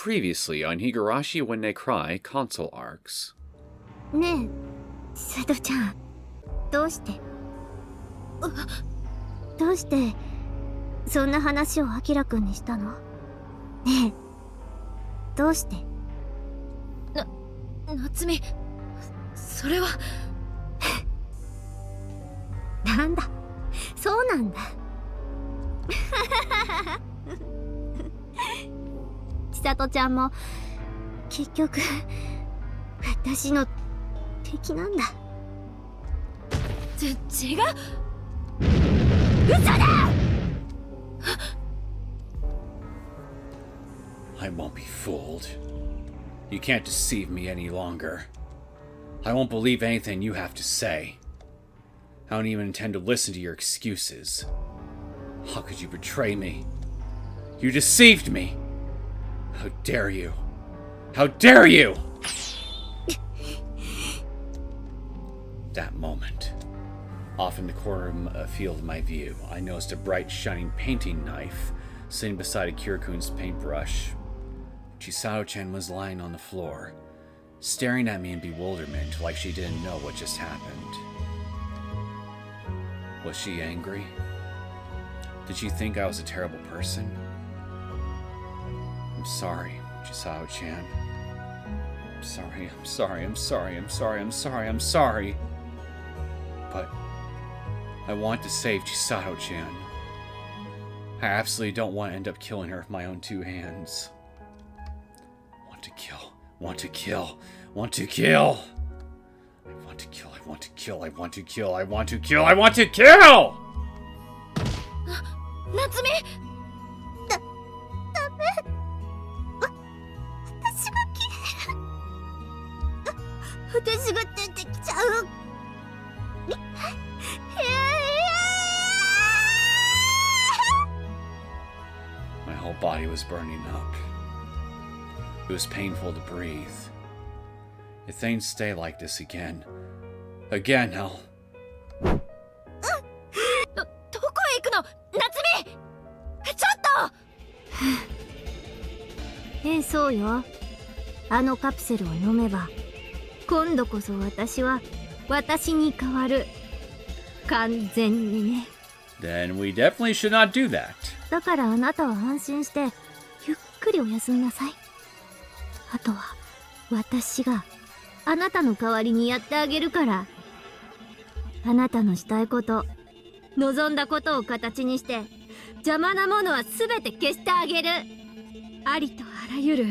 Previously on Higurashi When They Cry console arcs. ねえ、瀬戸ちゃん、どうしてそんな話をアキラくんにしたの？ねえ、どうして？夏美、それはなんだ、そうなんだ。千里ちゃんも結局私の敵なんだ。違う。嘘だI won't be fooled. You can't deceive me any longer. I won't believe anything you have to say. I don't even intend to listen to your excuses. How could you betray me? You deceived me! How dare you? How dare you! That moment. Off in the corner of a field of my view, I noticed a bright, shining painting knife sitting beside a Kirakun's paintbrush. Chisao-chan was lying on the floor, staring at me in bewilderment like she didn't know what just happened. Was she angry? Did she think I was a terrible person? I'm sorry, Chisao-chan. I'm sorry. But I want to save Chisao-chan. I absolutely don't want to end up killing her with my own two hands. Want to kill. I want to kill.夏美、ダメ。私が出てきちゃう。My whole body was burning up. It was painful to breathe. If things stay like this again, I'll... どこへ行くの？夏美！ちょっと！そうよ。あのカプセルを飲めば、今度こそ私は私に変わる。完全にね。Then we definitely should not do that. だからあなたは安心してゆっくりお休みなさい。あとは私があなたの代わりにやってあげるから。あなたのしたいこと、望んだことを形にして邪魔なものは全て消してあげる。ありとあらゆる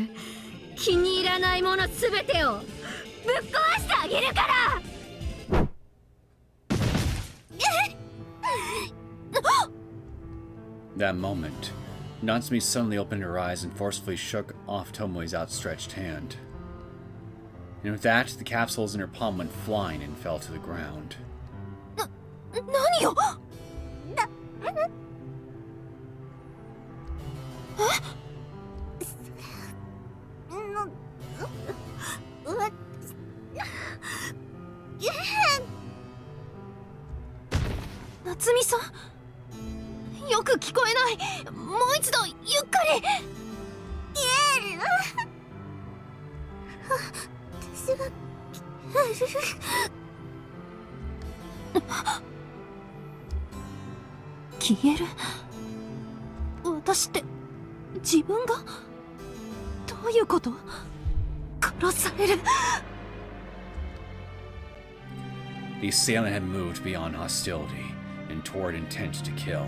気に入らないもの全てをぶっ壊してあげるから。That moment, Natsumi suddenly opened her eyes and forcefully shook off Tomoe's outstretched hand. And with that, the capsules in her palm went flying and fell to the ground. 何よ！夏美さん、よく聞こえない。もう一度ゆっくり。私が消える。私って自分が？どういうこと？殺される。The assailant had moved beyond hostility and toward intent to kill.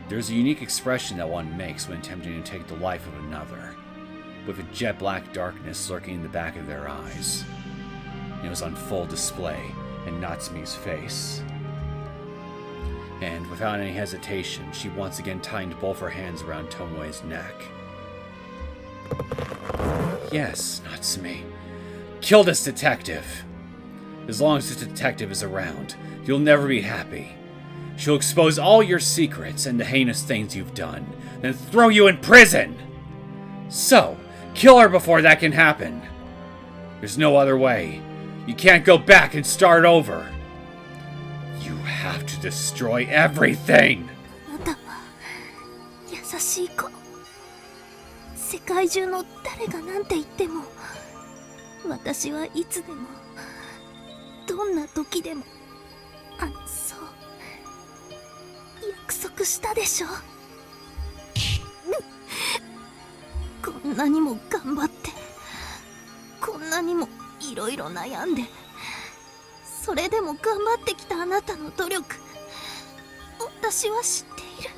There's a unique expression that one makes when attempting to take the life of another, with a jet black darkness lurking in the back of their eyes. It was on full display in Natsumi's face. And without any hesitation, she once again tightened both her hands around Tomoe's neck. Yes, Natsumi. Kill this detective. As long as this detective is around, you'll never be happy. She'll expose all your secrets and the heinous things you've done, then throw you in prison! So, kill her before that can happen. There's no other way. You can't go back and start over. You have to destroy everything! あなたは優しい子。世界中の誰がなんて言っても、私はいつでもどんな時でもそう約束したでしょ。こんなにも頑張って、こんなにもいろいろ悩んで、それでも頑張ってきたあなたの努力、私は知っている。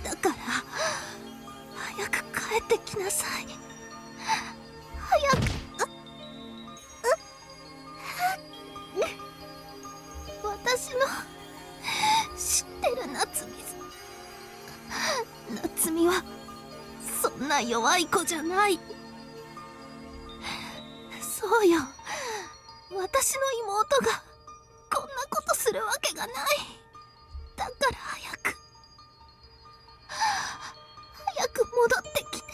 だから早く帰ってきなさい。早く。私の知ってる夏美はそんな弱い子じゃない。そうよ、私の妹がこんなことするわけがない。だから早く戻ってきてね、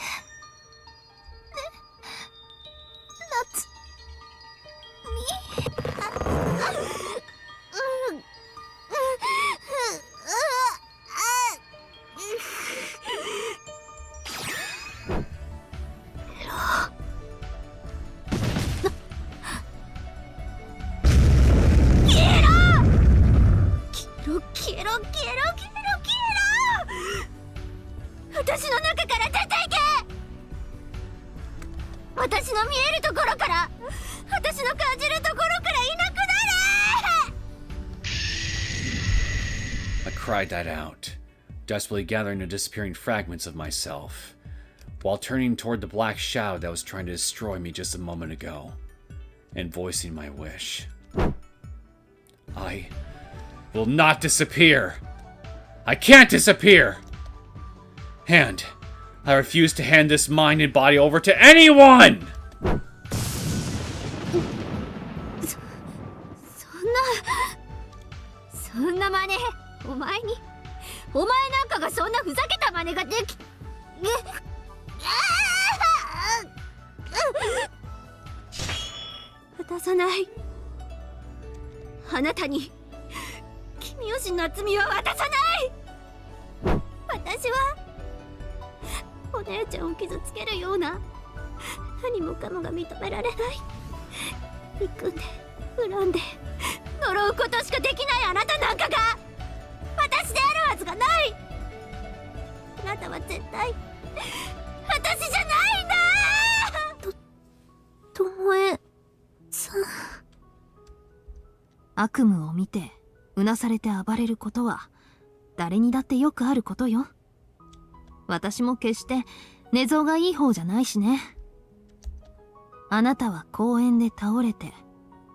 夏私の中から出ていけ。私の見えるところから、私の感じるところからいなくなれ。 I cried that out, desperately gathering the disappearing fragments of myself, while turning toward the black shadow that was trying to destroy me just a moment ago, and voicing my wish. I will not disappear! I can't disappear! And I refuse to hand this mind and body over to anyone! そんな真似、お前なんかがそんなふざけた真似ができ渡さない。あなたに君吉夏美は渡さない。私はお姉ちゃんを傷つけるような何もかもが認められない。憎んで恨んで呪うことしかできないあなたなんかが私であるはずがない。あなたは絶対私じゃないんだ。巴さん。悪夢を見てうなされて暴れることは誰にだってよくあることよ。私も決して寝相がいい方じゃないしね。あなたは公園で倒れて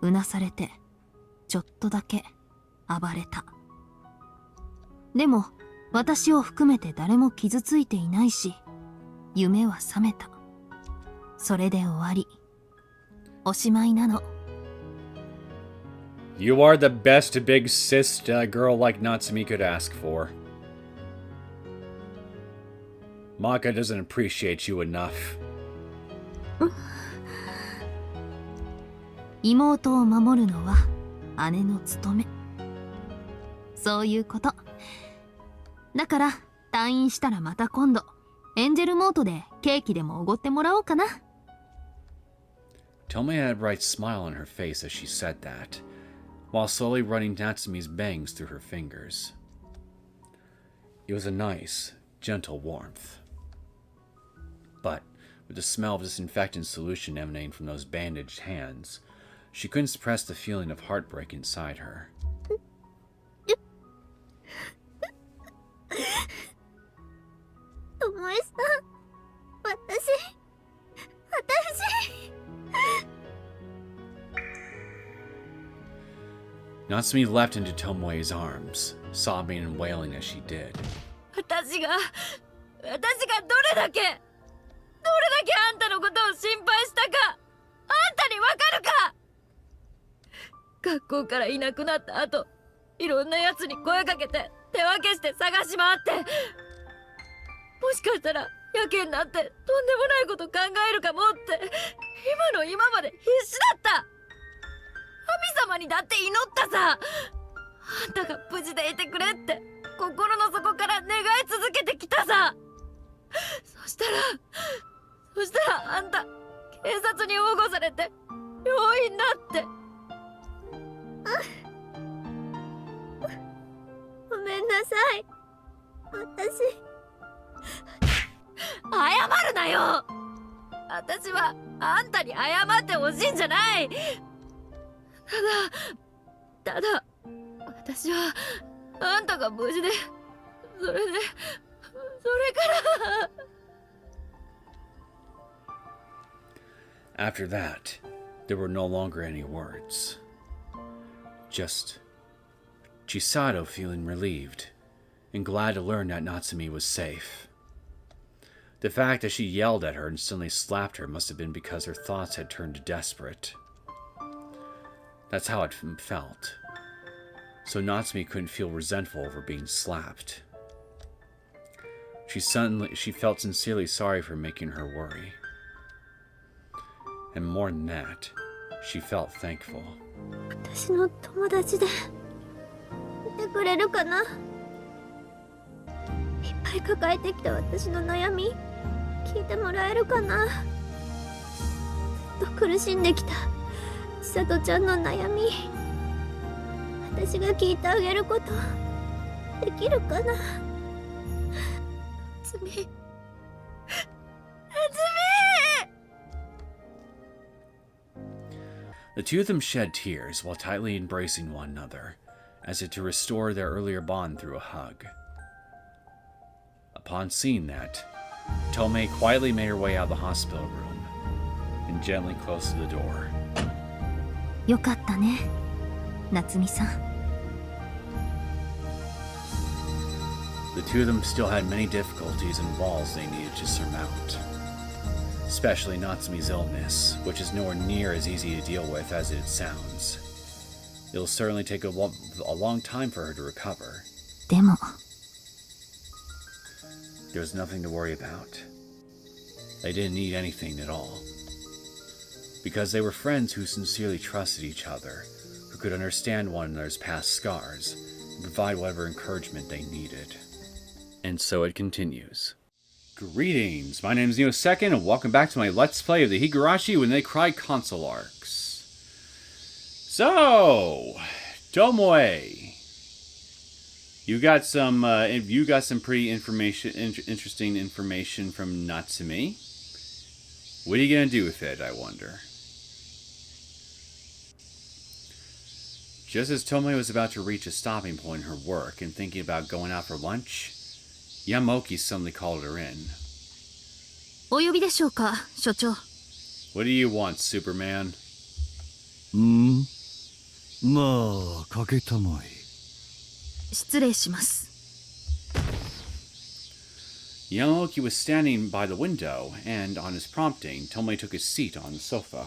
うなされてちょっとだけ暴れた。でも私を含めて誰も傷ついていないし、夢は覚めた。それで終わり。おしまいなの。You are the best big sis a girl like Natsumi could ask for. Maka doesn't appreciate you enough. 妹を守るのは姉の務め。そういうこと。だから退院したらまた今度エンジェルモートでケーキでもおごってもらおうかな。Tomoe had a bright smile on her face as she said that, while slowly running Natsumi's bangs through her fingers. It was a nice, gentle warmth. But, with the smell of disinfectant solution emanating from those bandaged hands, she couldn't suppress the feeling of heartbreak inside her. ともえさん、私 Natsumi leapt into Tomoe's arms, sobbing and wailing as she did. 私がどれだけあんたのことを心配したか、あんたにわかるか。学校からいなくなった後、いろんなやつに声かけて手分けして探し回って、もしかしたらやけになってとんでもないこと考えるかもって今の今まで必死だった。神様にだって祈ったさ。あんたが無事でいてくれって心の底から願い続けてきたさ。そしたらあんた警察に保護されて病院だって。ごめんなさい。謝るなよ。私はあんたに謝ってほしいんじゃない。ただ私はあんたが無事で、それから。 After that, there were no longer any words. Just Chisato feeling relieved and glad to learn that Natsumi was safe. The fact that she yelled at her and suddenly slapped her must have been because her thoughts had turned desperate. That's how it felt. So Natsumi couldn't feel resentful over being slapped. She felt sincerely sorry for making her worry. And more than that, she felt thankful. 私の友達でいてくれるかな。いっぱい抱えてきた私の悩み聞いてもらえるかな。ずっと苦しんできた千里ちゃんの悩み、私が聞いてあげることできるかな。つみ。 The two of them shed tears while tightly embracing one another, as if to restore their earlier bond through a hug. Upon seeing that, Tomoe quietly made her way out of the hospital room and gently closed the door. よかったね、夏美さん。The two of them still had many difficulties and walls they needed to surmount. Especially Natsumi's illness, which is nowhere near as easy to deal with as it sounds. It'll certainly take a long time for her to recover. でも There was nothing to worry about. They didn't need anything at all. Because they were friends who sincerely trusted each other, who could understand one another's past scars, and provide whatever encouragement they needed. And so it continues. Greetings, my name is Neosekken, and welcome back to my Let's Play of the Higurashi When They Cry console arcs. So, Tomoe, you got some pretty interesting information from Natsumi. What are you gonna do with it, I wonder? Just as Tomoe was about to reach a stopping point in her work and thinking about going out for lunch, Yamaoki suddenly called her in. お呼びでしょうか、所長。 What do you want, Superman? まあ、かけたまえ。失礼します。 Yamaoki was standing by the window, and on his prompting, Tomoe took his seat on the sofa.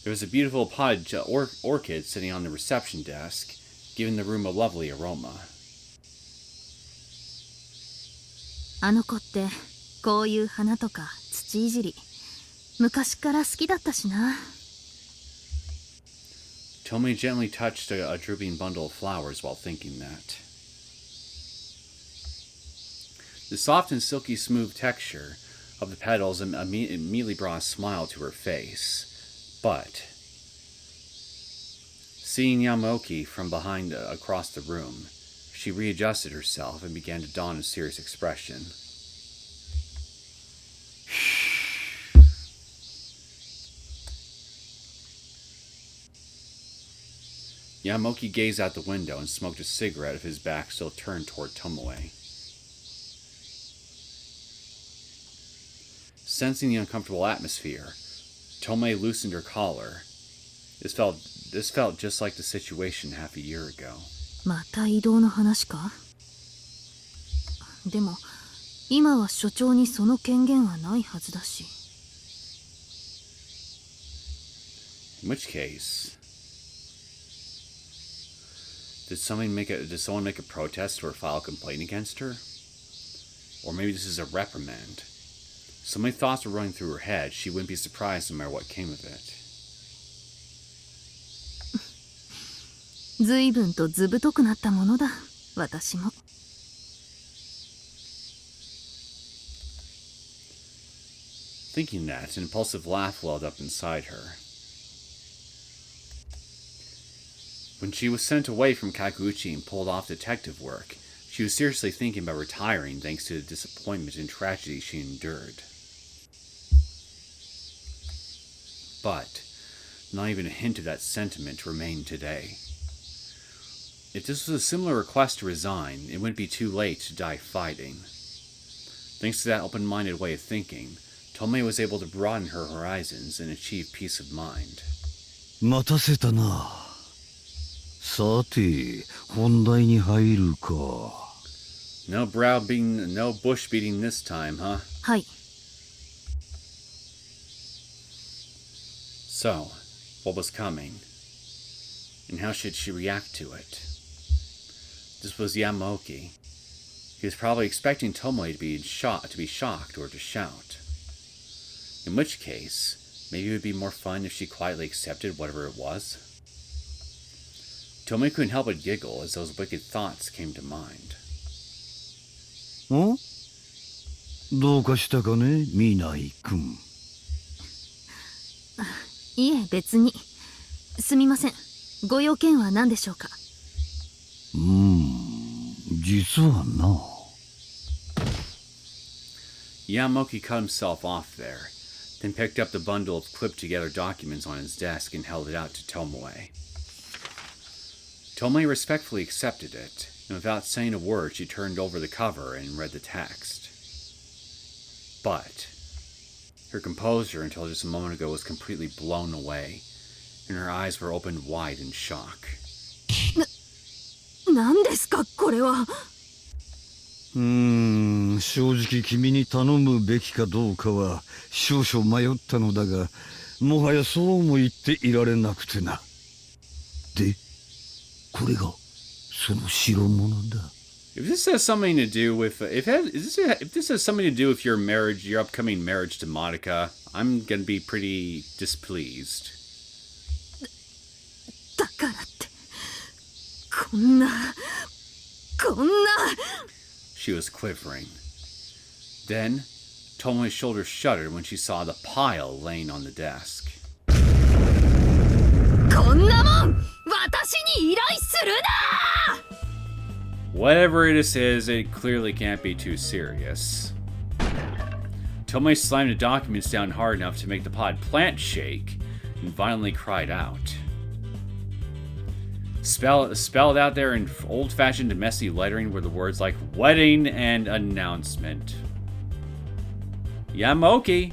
There was a beautiful potted orchid sitting on the reception desk, giving the room a lovely aroma. あの子ってこういう花とか土いじり昔から好きだったしな。 Tomoe gently touched a drooping bundle of flowers while thinking that. The soft and silky smooth texture of the petals immediately brought a smile to her face. But seeing Yamaoki from behind across the room, she readjusted herself and began to don a serious expression. Yamaoki gazed out the window and smoked a cigarette with his back still turned toward Tomoe. Sensing the uncomfortable atmosphere, Tomoe loosened her collar. This felt just like the situation half a year ago. また異動の話か。でも今は所長にその権限はないはずだし。 In which case, did someone make a protest or file a complaint against her? Or maybe this is a reprimand. So many thoughts were running through her head, she wouldn't be surprised no matter what came of it. 随分とずぶとくなったものだ、私も。Thinking that, an impulsive laugh welled up inside her. When she was sent away from Kakuuchi and pulled off detective work, she was seriously thinking about retiring thanks to the disappointment and tragedy she endured. But not even a hint of that sentiment remained today. If this was a similar request to resign, it wouldn't be too late to die fighting. Thanks to that open-minded way of thinking, Tomoe was able to broaden her horizons and achieve peace of mind. 待たせたな。さて、本題に入るか。No bush beating this time, huh? はい。So, what was coming? And how should she react to it? This was Yamaoki. He was probably expecting Tomoe to be shocked or to shout. In which case, maybe it would be more fun if she quietly accepted whatever it was. Tomoe couldn't help but giggle as those wicked thoughts came to mind. ん？どうかしたかね、ミナイ君。いえ、別に。すみません。ご用件は何でしょうか。実はな。Yamaoki cut himself off there, then picked up the bundle of clipped-together documents on his desk and held it out to Tomoe. Tomoe respectfully accepted it, and without saying a word, she turned over the cover and read the text. But her composure until just a moment ago was completely blown away, and her eyes were opened wide in shock. 何ですか、これは。正直君に頼むべきかどうかは少々迷ったのだが、もはやそうも言っていられなくてな。で、これがその代物だ。If this has something to do with if this has something to do with your marriage, your upcoming marriage to Modaka, I'm gonna be pretty displeased. だからって、こんな。She was quivering. Then, Tomoe's shoulders shuddered when she saw the pile laying on the desk. こんなもん、私に依頼するな! Whatever this is, it clearly can't be too serious. Tomoe slammed the documents down hard enough to make the pod plant shake and violently cried out. Spelled out there in old-fashioned messy lettering were the words like wedding and announcement. Yamaoki!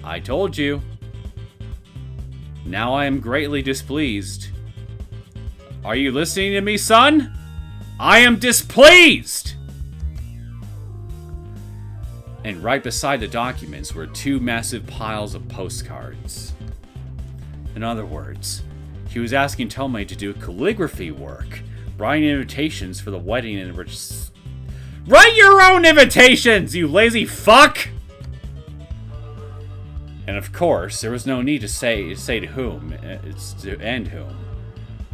I told you. Now I am greatly displeased. Are you listening to me, son? I am displeased! And right beside the documents were two massive piles of postcards. In other words, he was asking Tomoe to do calligraphy work, writing invitations for the wedding and Write your own invitations, you lazy fuck! And of course, there was no need to say to whom, and whom.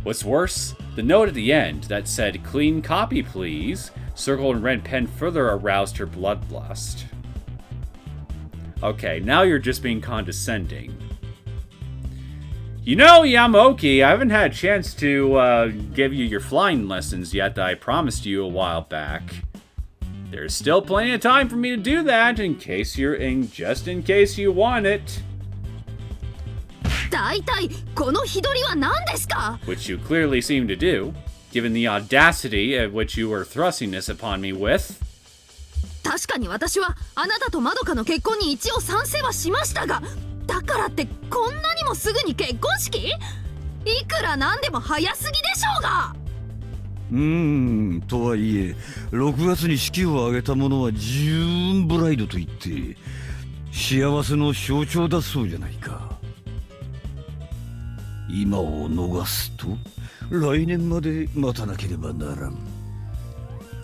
What's worse, the note at the end that said, "Clean copy, please," circled in red pen further aroused her bloodlust. Okay, now you're just being condescending. You know, Yamaoki, I haven't had a chance to give you your flying lessons yet that I promised you a while back. There's still plenty of time for me to do that, just in case you want it. 大体この日取りは何ですか? Which you clearly seem to do, given the audacity at which you were thrusting this upon me with. 確かに私はあなたとまどかの結婚に一応賛成はしましたが、だからってこんなにもすぐに結婚式？いくらなんでも早すぎでしょうが。とはいえ6月に式を挙げた者はジューンブライドといって幸せの象徴だそうじゃないか。今を逃すと来年まで待たなければならん。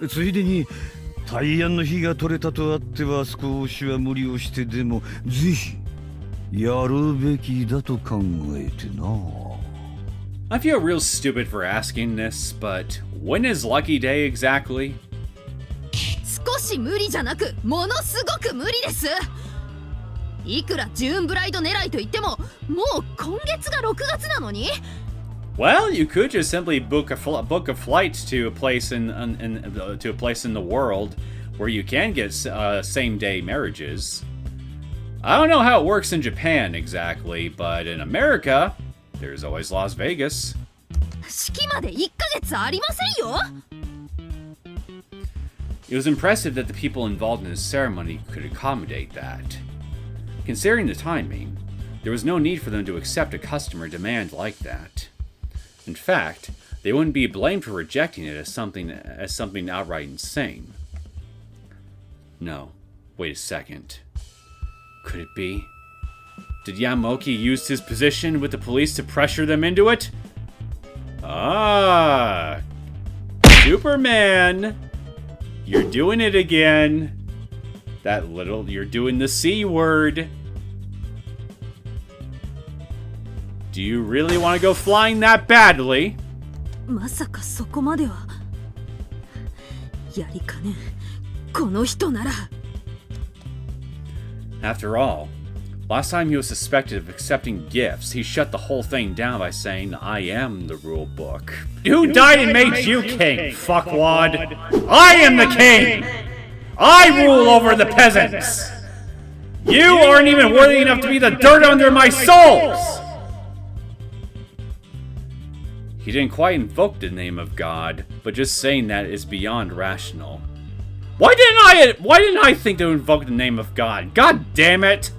ついでに大安の日が取れたとあっては少しは無理をしてでもぜひやるべきだと考えてな。I feel real stupid for asking this, but when is Lucky Day exactly? 少し無理じゃなく、ものすごく無理です。いくらジューンブライド狙いと言っても、もう今月が6月なのに。Well, you could just simply book a flight to a place in the world where you can get same-day marriages. I don't know how it works in Japan exactly, but in America, there's always Las Vegas. 式まで1ヶ月ありませんよ。It was impressive that the people involved in the ceremony could accommodate that. Considering the timing, there was no need for them to accept a customer demand like that. In fact, they wouldn't be blamed for rejecting it as something outright insane. No, wait a second. Could it be? Did Yamaoki use his position with the police to pressure them into it? Ah! Superman! You're doing it again! You're doing the C word! Do you really want to go flying that badly? まさかそこまでは。やりかねん。この人なら。After all, last time he was suspected of accepting gifts, he shut the whole thing down by saying, I am the rule book. Who died and made you king, fuckwad? I am the king! I rule over the peasants! You aren't even worthy enough to be the dirt under my soles! He didn't quite invoke the name of God, but just saying that is beyond rational. Why didn't I think to invoke the name of God? God damn it!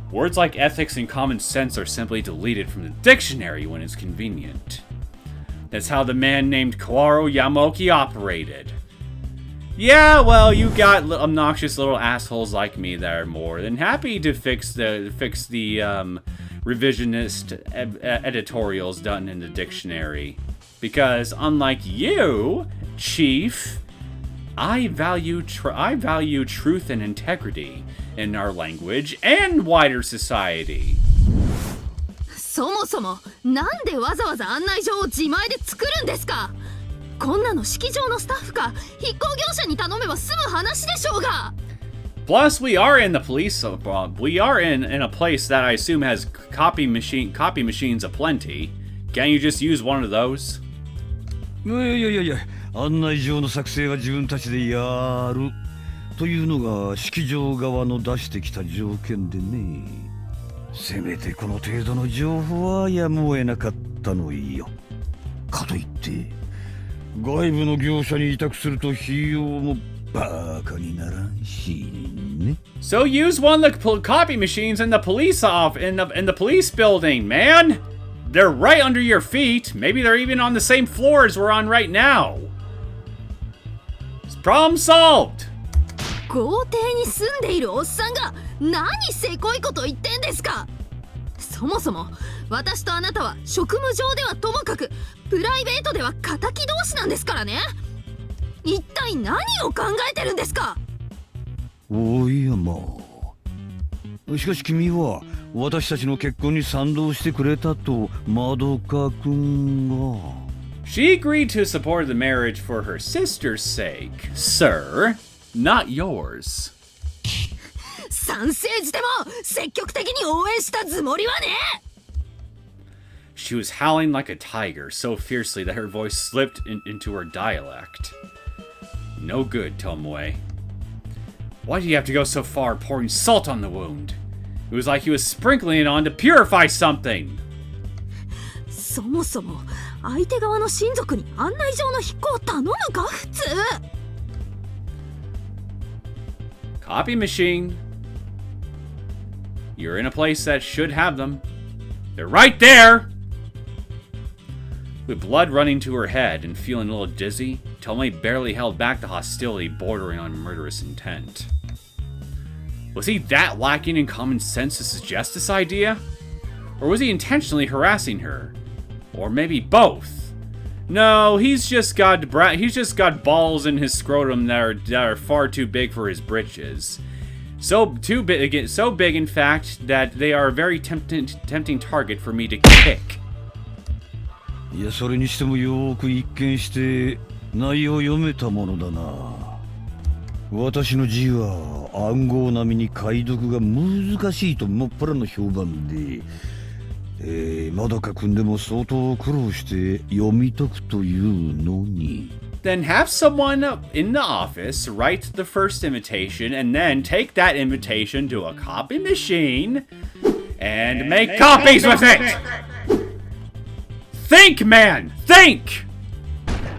Words like ethics and common sense are simply deleted from the dictionary when it's convenient. That's how the man named Koaro Yamaoki operated. Yeah, well, you got obnoxious little assholes like me that are more than happy to fix the revisionist editorials done in the dictionary. Because unlike you, Chief, I value truth and integrity in our language and wider society. そもそもなんでわざわざ案内状を自前で作るんですか。こんなの式場のスタッフか筆行業者に頼めば済む話でしょうが。Plus, we are in a place that I assume has copy machines aplenty. Can't you just use one of those? いや、案内状の作成は自分たちでやるというのが式場側の出してきた条件でね。せめてこの程度の情報はやむを得なかったのよ。かといって外部の業者に委託すると費用もバカにならんしね。So use one of the copy machines in the police in the police building, man. They're right under your feet. Maybe they're even on the same floor as we're on right now. It's problem solved. 豪邸に住んでいるおっさんが何せこいこと言ってんですか。そもそも私とあなたは職務上ではともかくプライベートでは敵同士なんですからね。一体何を考えてるんですか。おいやまあ。しかし君は私たちの結婚に賛同してくれたとまどかくんが。She agreed to support the marriage for her sister's sake, sir, not yours. 賛成しても積極的に応援したつもりはね。She was howling like a tiger, so fiercely that her voice slipped into her dialect. No good, Tomoe. Why do you have to go so far, pouring salt on the wound? It was like he was sprinkling it on to purify something. そもそも相手側の親族に案内状の筆行を頼むか普通。Copy machine. You're in a place that should have them. They're right there! With blood running to her head and feeling a little dizzy, Tomoe barely held back the hostility bordering on murderous intent. Was he that lacking in common sense to suggest this idea? Or was he intentionally harassing her? Or maybe both? No, he's just got balls in his scrotum that are far too big for his britches. So big, in fact, that they are a very tempting target for me to kick. いや、それにしてもよーく一見して内容読めたものだな。私の字は暗号並みに解読が難しいともっぱらの評判で、まどか君でも相当苦労して読み解くというのに。Then have someone in the office write the first invitation and then take that invitation to a copy machine and make copies with it! Think, man! Think!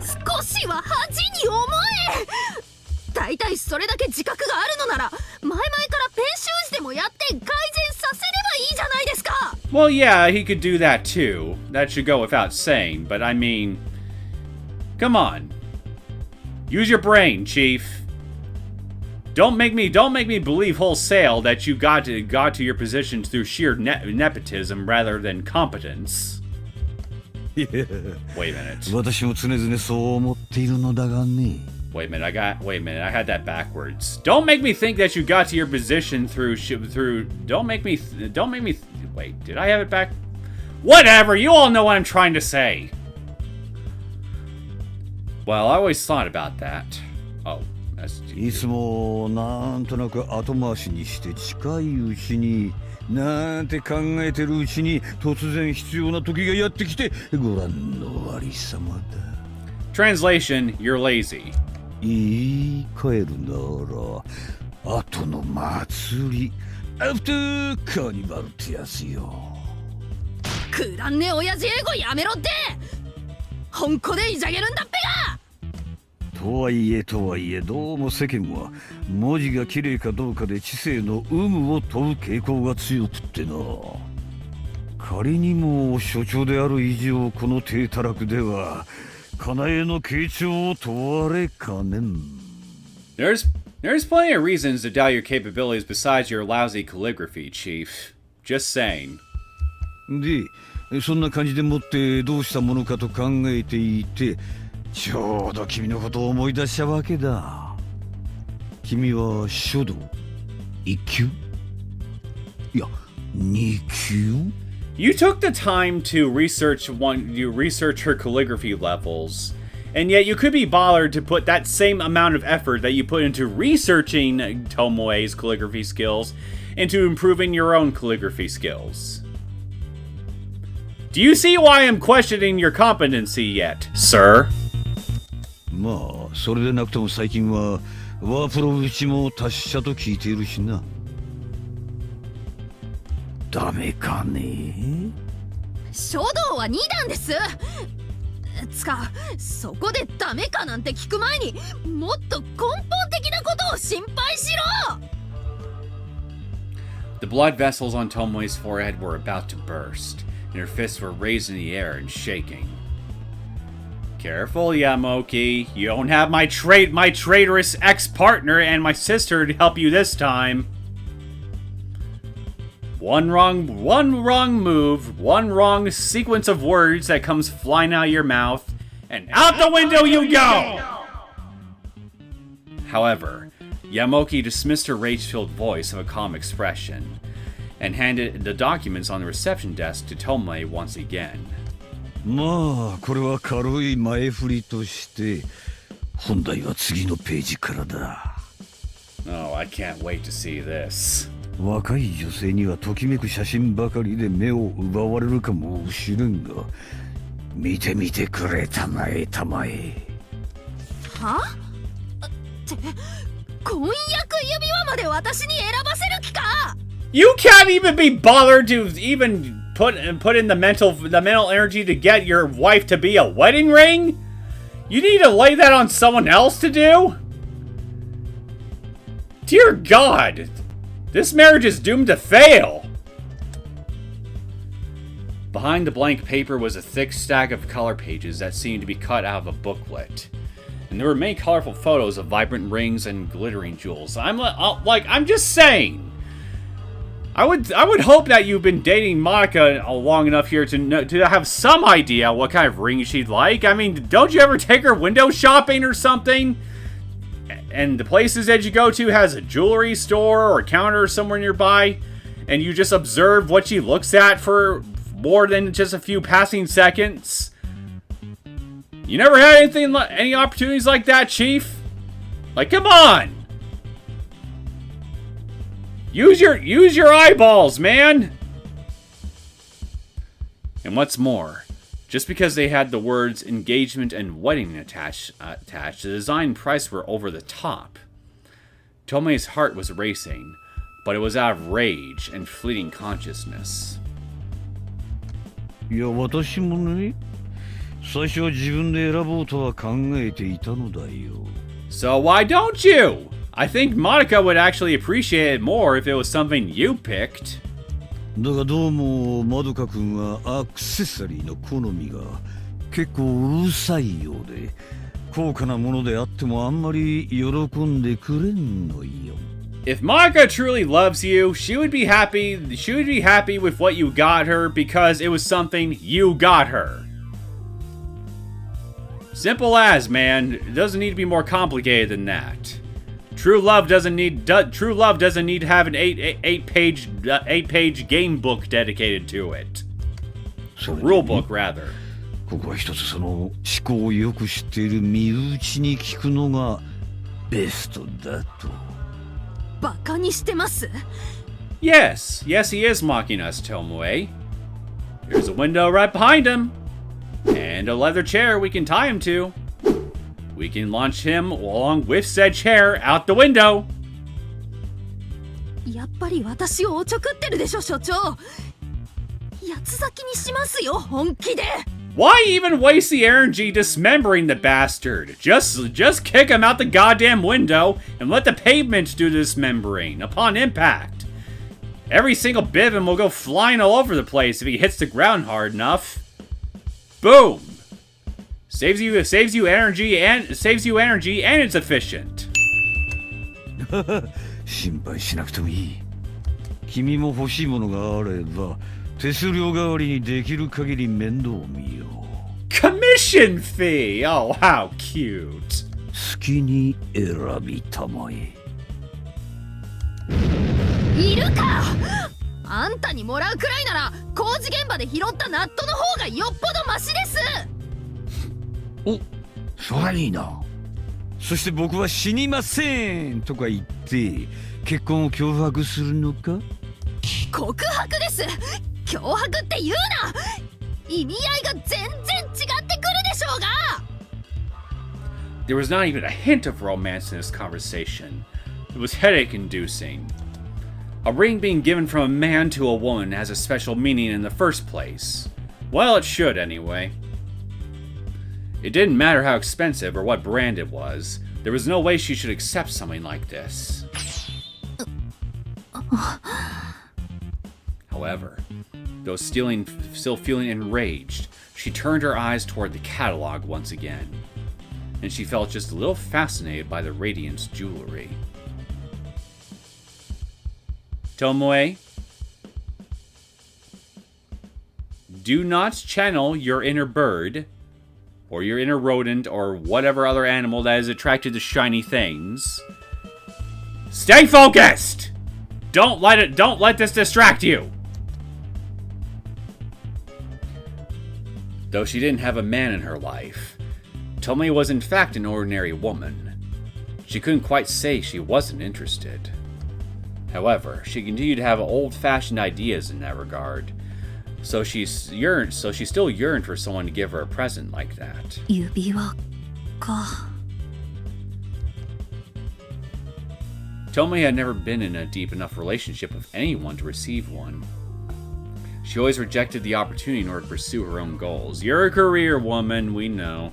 少しは恥に思え。大体それだけ自覚があるのなら前々から編集時でもやって改善させればいいじゃないですか。 Well, yeah, he could do that too. That should go without saying, but I mean, come on. Use your brain, Chief. Don't make me believe wholesale that you got to your position through sheer nepotism rather than competence. Wait a minute. 私も常々そう思っているのだがね。Wait a minute, I had that backwards. Don't make me think that you got to your position through don't make me wait, did I have it back? Whatever, you all know what I'm trying to say. Well, I always thought about that. Oh, that's いつもなんとなく後回しにして近いうちになんて考えてるうちに突然必要な時がやってきてご覧のありさまだ。Translation, you're lazy. 言い換えるなら後の祭りアフターカーニバルってやつよ。くだんね親父英語やめろって。本気でいじゃげるんだっぺが。とはいえどうも世間は文字が綺麗かどうかで知性の有無を問う傾向が強くってな。仮にも所長である以上この低たらくではかなえの傾聴を問われかねん。There's plenty of reasons to doubt your capabilities besides your lousy calligraphy, Chief. Just saying. で、そんな感じでもってどうしたものかと考えていて、ちょうど君のことを思い出したわけだ。君は書道1級？いや、2級？You took the time to research her calligraphy levels, and yet you could be bothered to put that same amount of effort that you put into researching Tomoe's calligraphy skills into improving your own calligraphy skills. Do you see why I'm questioning your competency yet, sir? まあ、それでなくとも最近はワープロ打ちも達者と聞いているしな。ダメかね。書道は2段です。つか、そこでダメかなんて聞く前にもっと根本的なことを心配しろ。The blood vessels on Tomoe's forehead were about to burst, and her fists were raised in the air and shaking. Careful, Yamaoki. You don't have my traitorous ex-partner and my sister to help you this time. One wrong move, one wrong sequence of words that comes flying out of your mouth, and out the window you go! However, Yamaoki dismissed her rage-filled voice of a calm expression, and handed the documents on the reception desk to Tomoe once again. まあ、これは軽い前振りとして、本題は次のページからだ。Oh, I can't wait to see this. 若い女性にはときめく写真ばかりで目を奪われるかもしれんが、見てみてくれたまえ。は？って婚約指輪まで私に選ばせる気か？ You can't even be bothered to even put in the mental energy to get your wife to be a wedding ring? You need to lay that on someone else to do? Dear God, this marriage is doomed to fail. Behind the blank paper was a thick stack of color pages that seemed to be cut out of a booklet. And there were many colorful photos of vibrant rings and glittering jewels. I'm just saying. I would hope that you've been dating Modaka long enough here to have some idea what kind of ring she'd like. I mean, don't you ever take her window shopping or something? and the places that you go to has a jewelry store or a counter somewhere nearby, and you just observe what she looks at for more than just a few passing seconds. You never had any opportunities like that, Chief? Like, come on! Use your eyeballs, man! And what's more, just because they had the words engagement and wedding attached, the design price were over the top. Tomoe's heart was racing, but it was out of rage and fleeting consciousness. いや、私もね、最初は自分で選ぼうとは考えていたのだよ。So why don't you? I think Modaka would actually appreciate it more if it was something you picked. だがどうもまどか君はアクセサリーの好みが結構うるさいようで、高価なものであってもあんまり喜んでくれんのよ。If Modaka truly loves you, she would be happy with what you got her because it was something you got her. Simple as, man. It doesn't need to be more complicated than that. True love doesn't need to have an eight page game book dedicated to it. A rule book, rather. ここは一つその思考をよく知っている身内に聞くのがベストだと。バカにしてます？ Yes, he is mocking us, Tomoe. There's a window right behind him. And a leather chair we can tie him to. We can launch him along with said chair out the window. やっぱり私をおちょくってるでしょ、所長。八つ咲きにしますよ、本気で。Why even waste the energy dismembering the bastard? Just kick him out the goddamn window and let the pavement do the dismembering upon impact. Every single bit of him will go flying all over the place if he hits the ground hard enough. Boom! Saves you energy and it's efficient. 心配しなくてもいい。君も欲しいものがあれば手数料代わりにできる限り面倒見よう。Commission fee! Oh, how cute. 好きに選びたまえ。いるか！あんたにもらうくらいなら工事現場で拾ったナットの方がよっぽどマシです。お、そりゃいいな。そして僕は死にませんとか言って結婚を脅迫するのか？告白です。脅迫って言うな。意味合いが全然違ってくるでしょうが。There was not even a hint of romance in this conversation. It was headache-inducing. A ring being given from a man to a woman has a special meaning in the first place. Well, it should anyway. It didn't matter how expensive or what brand it was. There was no way she should accept something like this. However, though still feeling enraged, she turned her eyes toward the catalog once again, and she felt just a little fascinated by the Radiant's jewelry. Tomoe, do not channel your inner bird, or your inner rodent, or whatever other animal that is attracted to shiny things. Stay focused! Don't let this distract you! Though she didn't have a man in her life, Tomoe was in fact an ordinary woman. She couldn't quite say she wasn't interested. However, she continued to have old-fashioned ideas in that regard, so she still yearned for someone to give her a present like that. 指輪か。Tomoe had never been in a deep enough relationship with anyone to receive one. She always rejected the opportunity in order to pursue her own goals. You're a career woman, we know.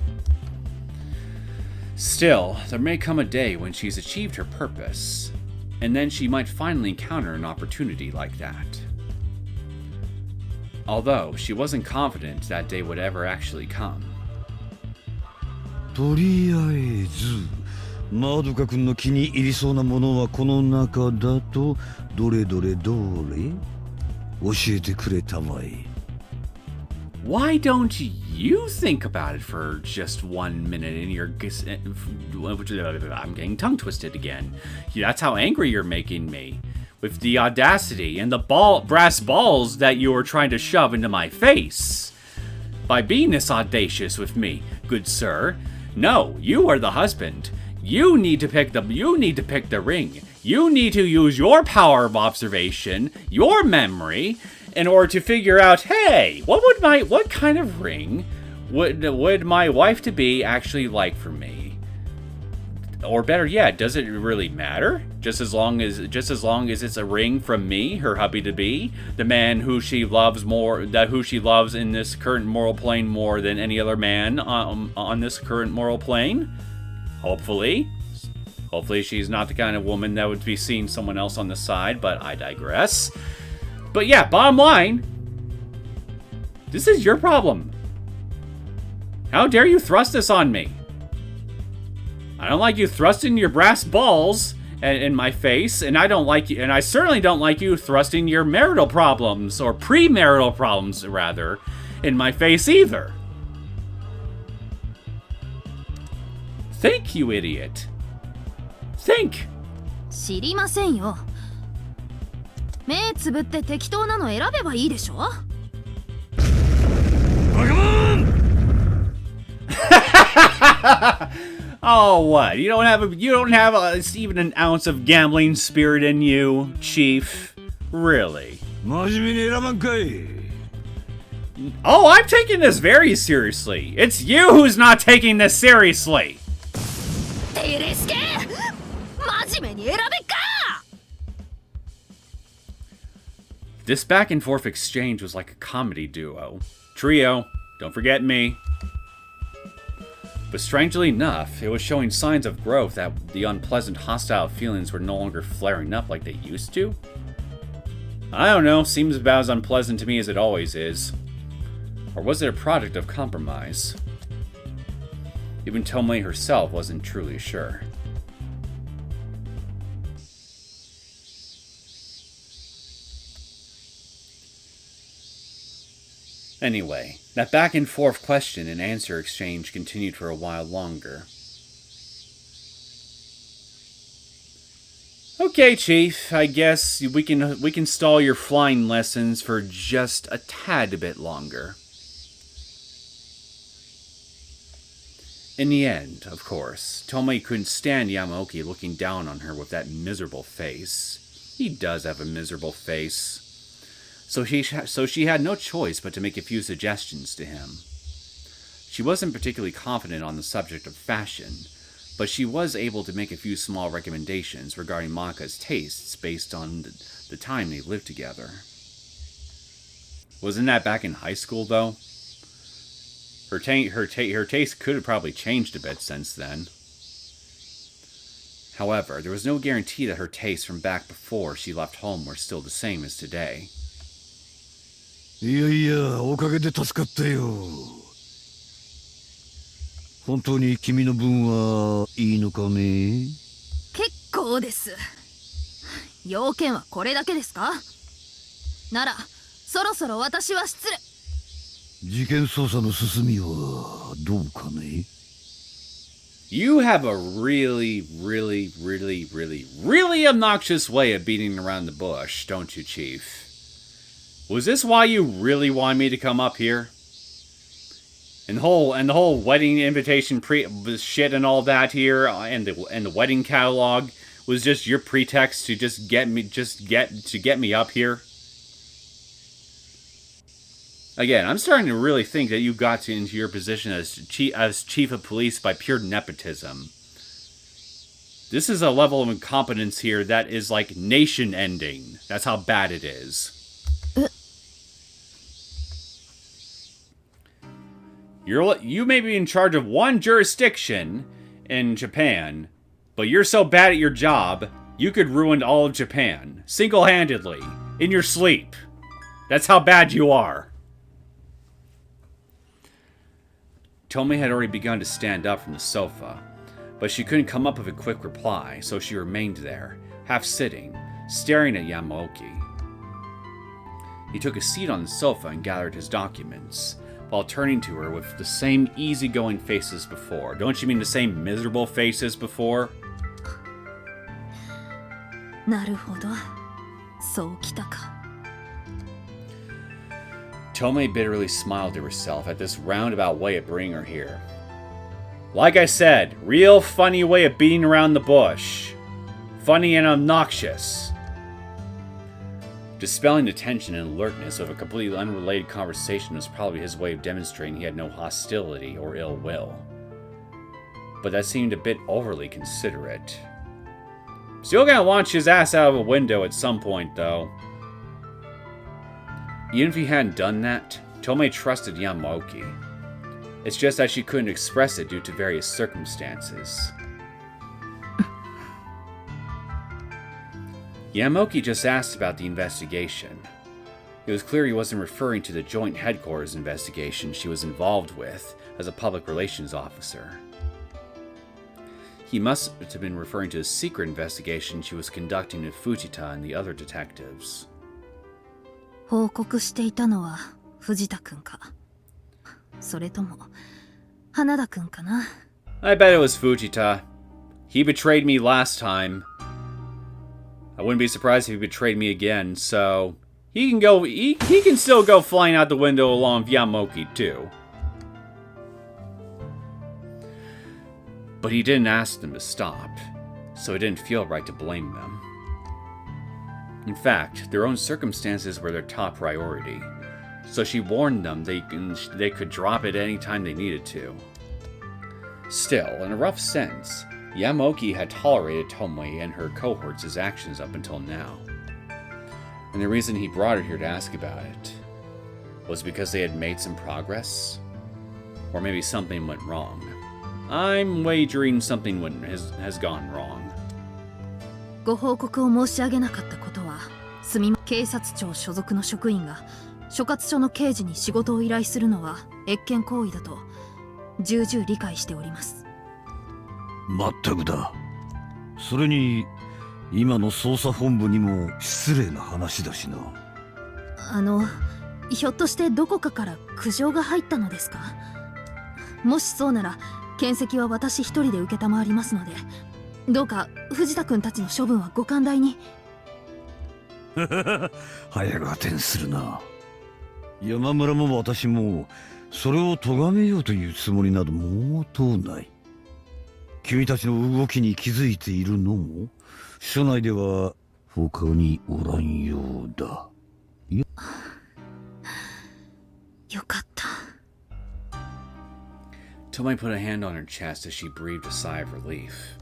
Still, there may come a day when she's achieved her purpose, and then she might finally encounter an opportunity like that. Although, she wasn't confident that day would ever actually come. とりあえずまどか君の気に入りそうなものはこの中だとどれどれどれ教えてくれたまえ。Why don't you think about it for just 1 minute in your... I'm getting tongue twisted again. That's how angry you're making me. With the audacity and the brass balls that you were trying to shove into my face. By being this audacious with me, good sir. No, you are the husband. You need to pick the ring. You need to use your power of observation, your memory, in order to figure out, hey, what kind of ring would my wife to be actually like for me? Or better yet, does it really matter? Just as long as it's a ring from me, her hubby to be, the man who she loves in this current moral plane more than any other man on this current moral plane. Hopefully she's not the kind of woman that would be seeing someone else on the side, but I digress. But yeah, bottom line, this is your problem. How dare you thrust this on me? I don't like you thrusting your brass balls in my face, and I certainly don't like you thrusting your marital problems, or premarital problems, rather, in my face either. Think, you idiot. Think. 知りませんよ。目つぶって適当なの選べばいいでしょ。バカモンOh, what? You don't have even an ounce of gambling spirit in you, Chief? Really? 真面目に選ばんかい。 Oh, I'm taking this very seriously. It's you who's not taking this seriously. テレスケ、真面目に選べか。 This back and forth exchange was like a comedy duo. Trio, don't forget me. But strangely enough, it was showing signs of growth that the unpleasant, hostile feelings were no longer flaring up like they used to. I don't know, seems about as unpleasant to me as it always is. Or was it a product of compromise? Even Tomoe herself wasn't truly sure. Anyway, that back and forth question and answer exchange continued for a while longer. Okay, Chief, I guess we can stall your flying lessons for just a tad bit longer. In the end, of course, Tomoe couldn't stand Yamaoki looking down on her with that miserable face. He does have a miserable face. So she had no choice but to make a few suggestions to him. She wasn't particularly confident on the subject of fashion, but she was able to make a few small recommendations regarding Modaka's tastes based on the time they lived together. Wasn't that back in high school, though? Her taste could have probably changed a bit since then. However, there was no guarantee that her tastes from back before she left home were still the same as today. いやいや、おかげで助かったよ。本当に君の分はいいのかね？結構です。要件はこれだけですか？なら、そろそろ私は失礼。事件捜査の進みはどうかね？ You have a really, really, really, really, really obnoxious way of beating around the bush, don't you, Chief? Was this why you really wanted me to come up here? And the whole wedding invitation shit and all that here, and the wedding catalog was just your pretext to get me up here? Again, I'm starting to really think that you got into your position as chief of police by pure nepotism. This is a level of incompetence here that is like nation-ending. That's how bad it is. You may be in charge of one jurisdiction in Japan, but you're so bad at your job, you could ruin all of Japan, single-handedly, in your sleep. That's how bad you are. Tomoe had already begun to stand up from the sofa, but she couldn't come up with a quick reply, so she remained there, half sitting, staring at Yamaoki. He took a seat on the sofa and gathered his documents, while turning to her with the same easygoing face as before. Don't you mean the same miserable face as before? なるほど。そうきたか。Tomoe bitterly smiled to herself at this roundabout way of bringing her here. Like I said, real funny way of beating around the bush. Funny and obnoxious. Dispelling the tension and alertness of a completely unrelated conversation was probably his way of demonstrating he had no hostility or ill will. But that seemed a bit overly considerate. Still gonna launch his ass out of a window at some point, though. Even if he hadn't done that, Tomoe trusted Yamaoki. It's just that she couldn't express it due to various circumstances. Yamaoki just asked about the investigation. It was clear he wasn't referring to the joint headquarters investigation she was involved with as a public relations officer. He must have been referring to a secret investigation she was conducting with Fujita and the other detectives. 報告していたのは藤田くんか。それとも花田くんかな。I bet it was Fujita. He betrayed me last time. I wouldn't be surprised if he betrayed me again, so he can still go flying out the window along with Yamaoki too. But he didn't ask them to stop, so it didn't feel right to blame them. In fact, their own circumstances were their top priority, so she warned them they could drop it any time they needed to. Still, in a rough sense, Yamaoki had tolerated Tomoe and her cohorts' actions up until now. And the reason he brought her here to ask about it was because they had made some progress? Or maybe something went wrong. I'm wagering something has gone wrong. ご報告を申し上げなかったことは、警察庁所属の職員が所轄署の刑事に仕事を依頼するのは越権行為だと重々理解しております。まったくだ。それに今の捜査本部にも失礼な話だしな。ひょっとしてどこかから苦情が入ったのですか？もしそうなら検責は私一人で承りますので、どうか藤田君たちの処分はご寛大に。早がてんするな。山村も私もそれを咎めようというつもりなど毛頭ない。君たちの動きに気づいているのも署内では他におらんようだ。よかった。Tomoe put a hand on her chest as she breathed a sigh of relief.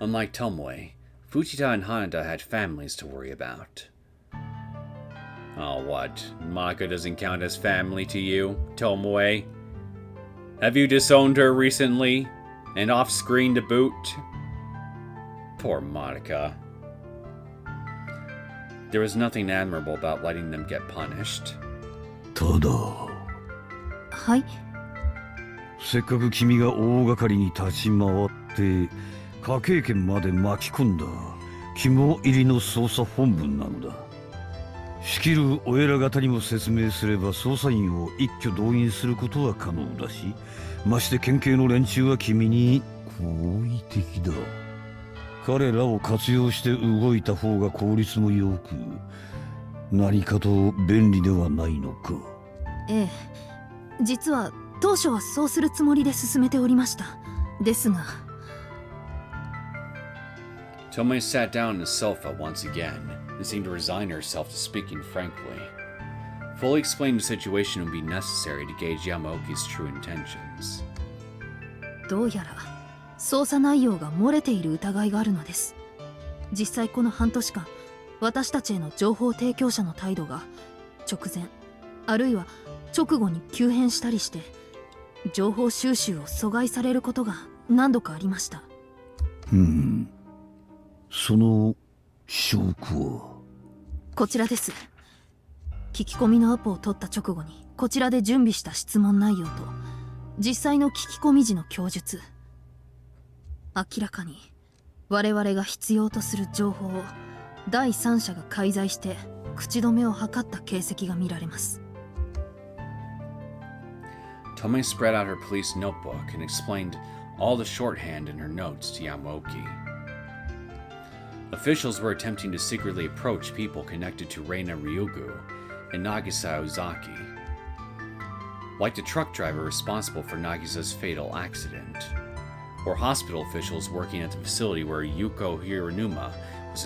Unlike Tomoe, Fujita and Hanada had families to worry about. Oh, what? Modaka doesn't count as family to you, Tomoe? Have you disowned her recently? And off-screen to boot? Poor Modaka. There was nothing admirable about letting them get punished. ただ、はい。せっかく君が大掛かりに立ち回って科警研まで巻き込んだ肝入りの捜査本部なのだ。仕切るお偉方にも説明すれば捜査員を一挙動員することは可能だし、まして県警の連中は君に好意的だ。彼らを活用して動いた方が効率もよく、何かと便利ではないのか。ええ、実は当初はそうするつもりで進めておりました。ですが。Tomoe sat down on the sofa once again and seemed to resign herself to speaking frankly. Fully explaining the situation would be necessary to gauge Yamaoki's true intentions. どうやら捜査内容が漏れている疑いがあるのです。実際この半年間、私たちへの情報提供者の態度が直前あるいは直後に急変したりして、情報収集を阻害されることが何度かありました。その証拠はこちらです。聞き込みのアポを取った直後にこちらで準備した質問内容と実際の聞き込み時の供述。明らかに我々が必要とする情報を第三者が介在して口止めを図った形跡が見られます。Tomoe spread out her police notebook and explained all the shorthand in her notes to Yamaoki. Officials were attempting to secretly approach people connected to Reina Ryugu and Nagisa Ozaki, like the truck driver responsible for Nagisa's fatal accident, or hospital officials working at the facility where Yuko Hiranuma was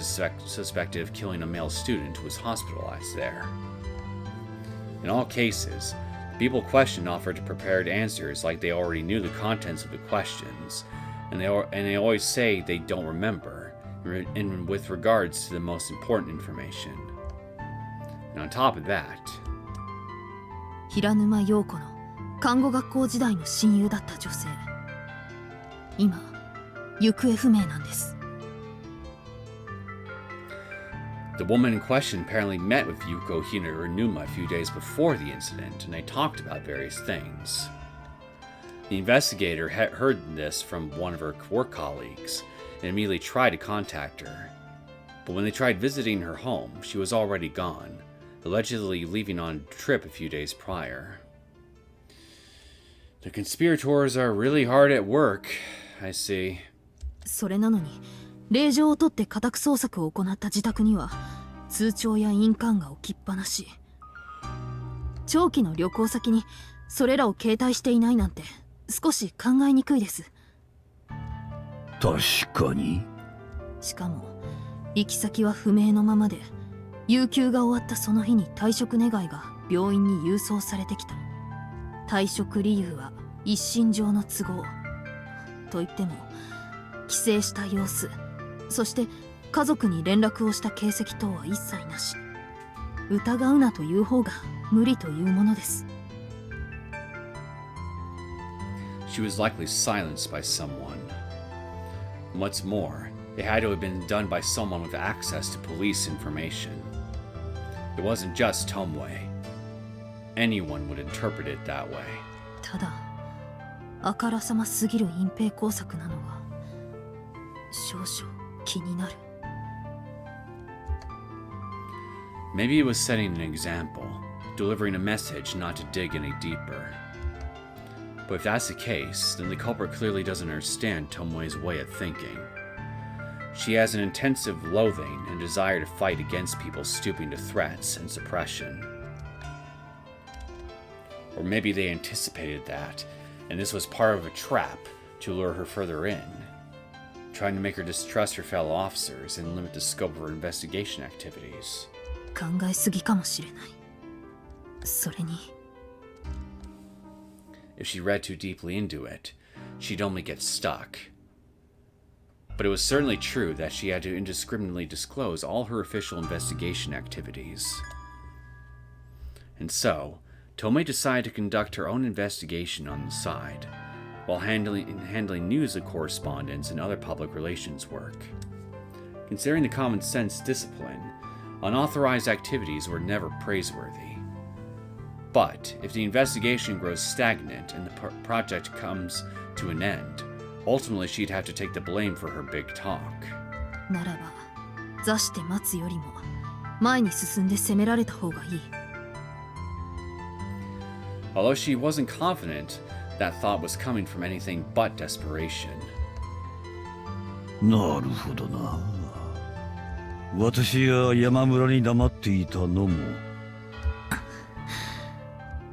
suspected of killing a male student who was hospitalized there. In all cases, the people questioned offered prepared answers like they already knew the contents of the questions, and they always say they don't remember, and with regards to the most important information. And on top of that, 平沼陽子の看護学校時代の親友だった女性、今行方不明なんです。 The woman in question apparently met with Yuko Hiranuma a few days before the incident, and they talked about various things. The investigator had heard this from one of her work colleagues and immediately tried to contact her. But when they tried visiting her home, she was already gone, allegedly leaving on a trip a few days prior. The conspirators are really hard at work, I see. それなのに令状を取って家宅捜索を行った自宅には通帳や印鑑が置きっぱなし。長期の旅行先にそれらを携帯していないなんて少し考えにくいです。確かに。しかも行き先は不明のままで、有給が終わったその日に退職願が病院に郵送されてきた。退職理由は一身上の都合と言っても、帰省した様子、そして家族に連絡をした形跡等は一切なし。疑うなという方が無理というものです。 She was likely silenced by someone. What's more, it had to have been done by someone with access to police information. It wasn't just Tomoe. Anyone would interpret it that way. ただ、あからさますぎる隠蔽工作なのは少々気になる。 Maybe it was setting an example, delivering a message not to dig any deeper. But if that's the case, then the culprit clearly doesn't understand Tomoe's way of thinking. She has an intensive loathing and desire to fight against people stooping to threats and suppression. Or maybe they anticipated that, and this was part of a trap to lure her further in, trying to make her distrust her fellow officers and limit the scope of her investigation activities. 考えすぎかもしれない。それに If she read too deeply into it, she'd only get stuck. But it was certainly true that she had to indiscriminately disclose all her official investigation activities. And so, Tomoe decided to conduct her own investigation on the side, while handling news correspondence and other public relations work. Considering the common sense discipline, unauthorized activities were never praiseworthy. But if the investigation grows stagnant and the project comes to an end, ultimately she'd have to take the blame for her big talk. ならば、座して待つよりも前に進んで攻められた方がいい。 Although she wasn't confident that thought was coming from anything but desperation. なるほどな。私や山村に黙っていたのも。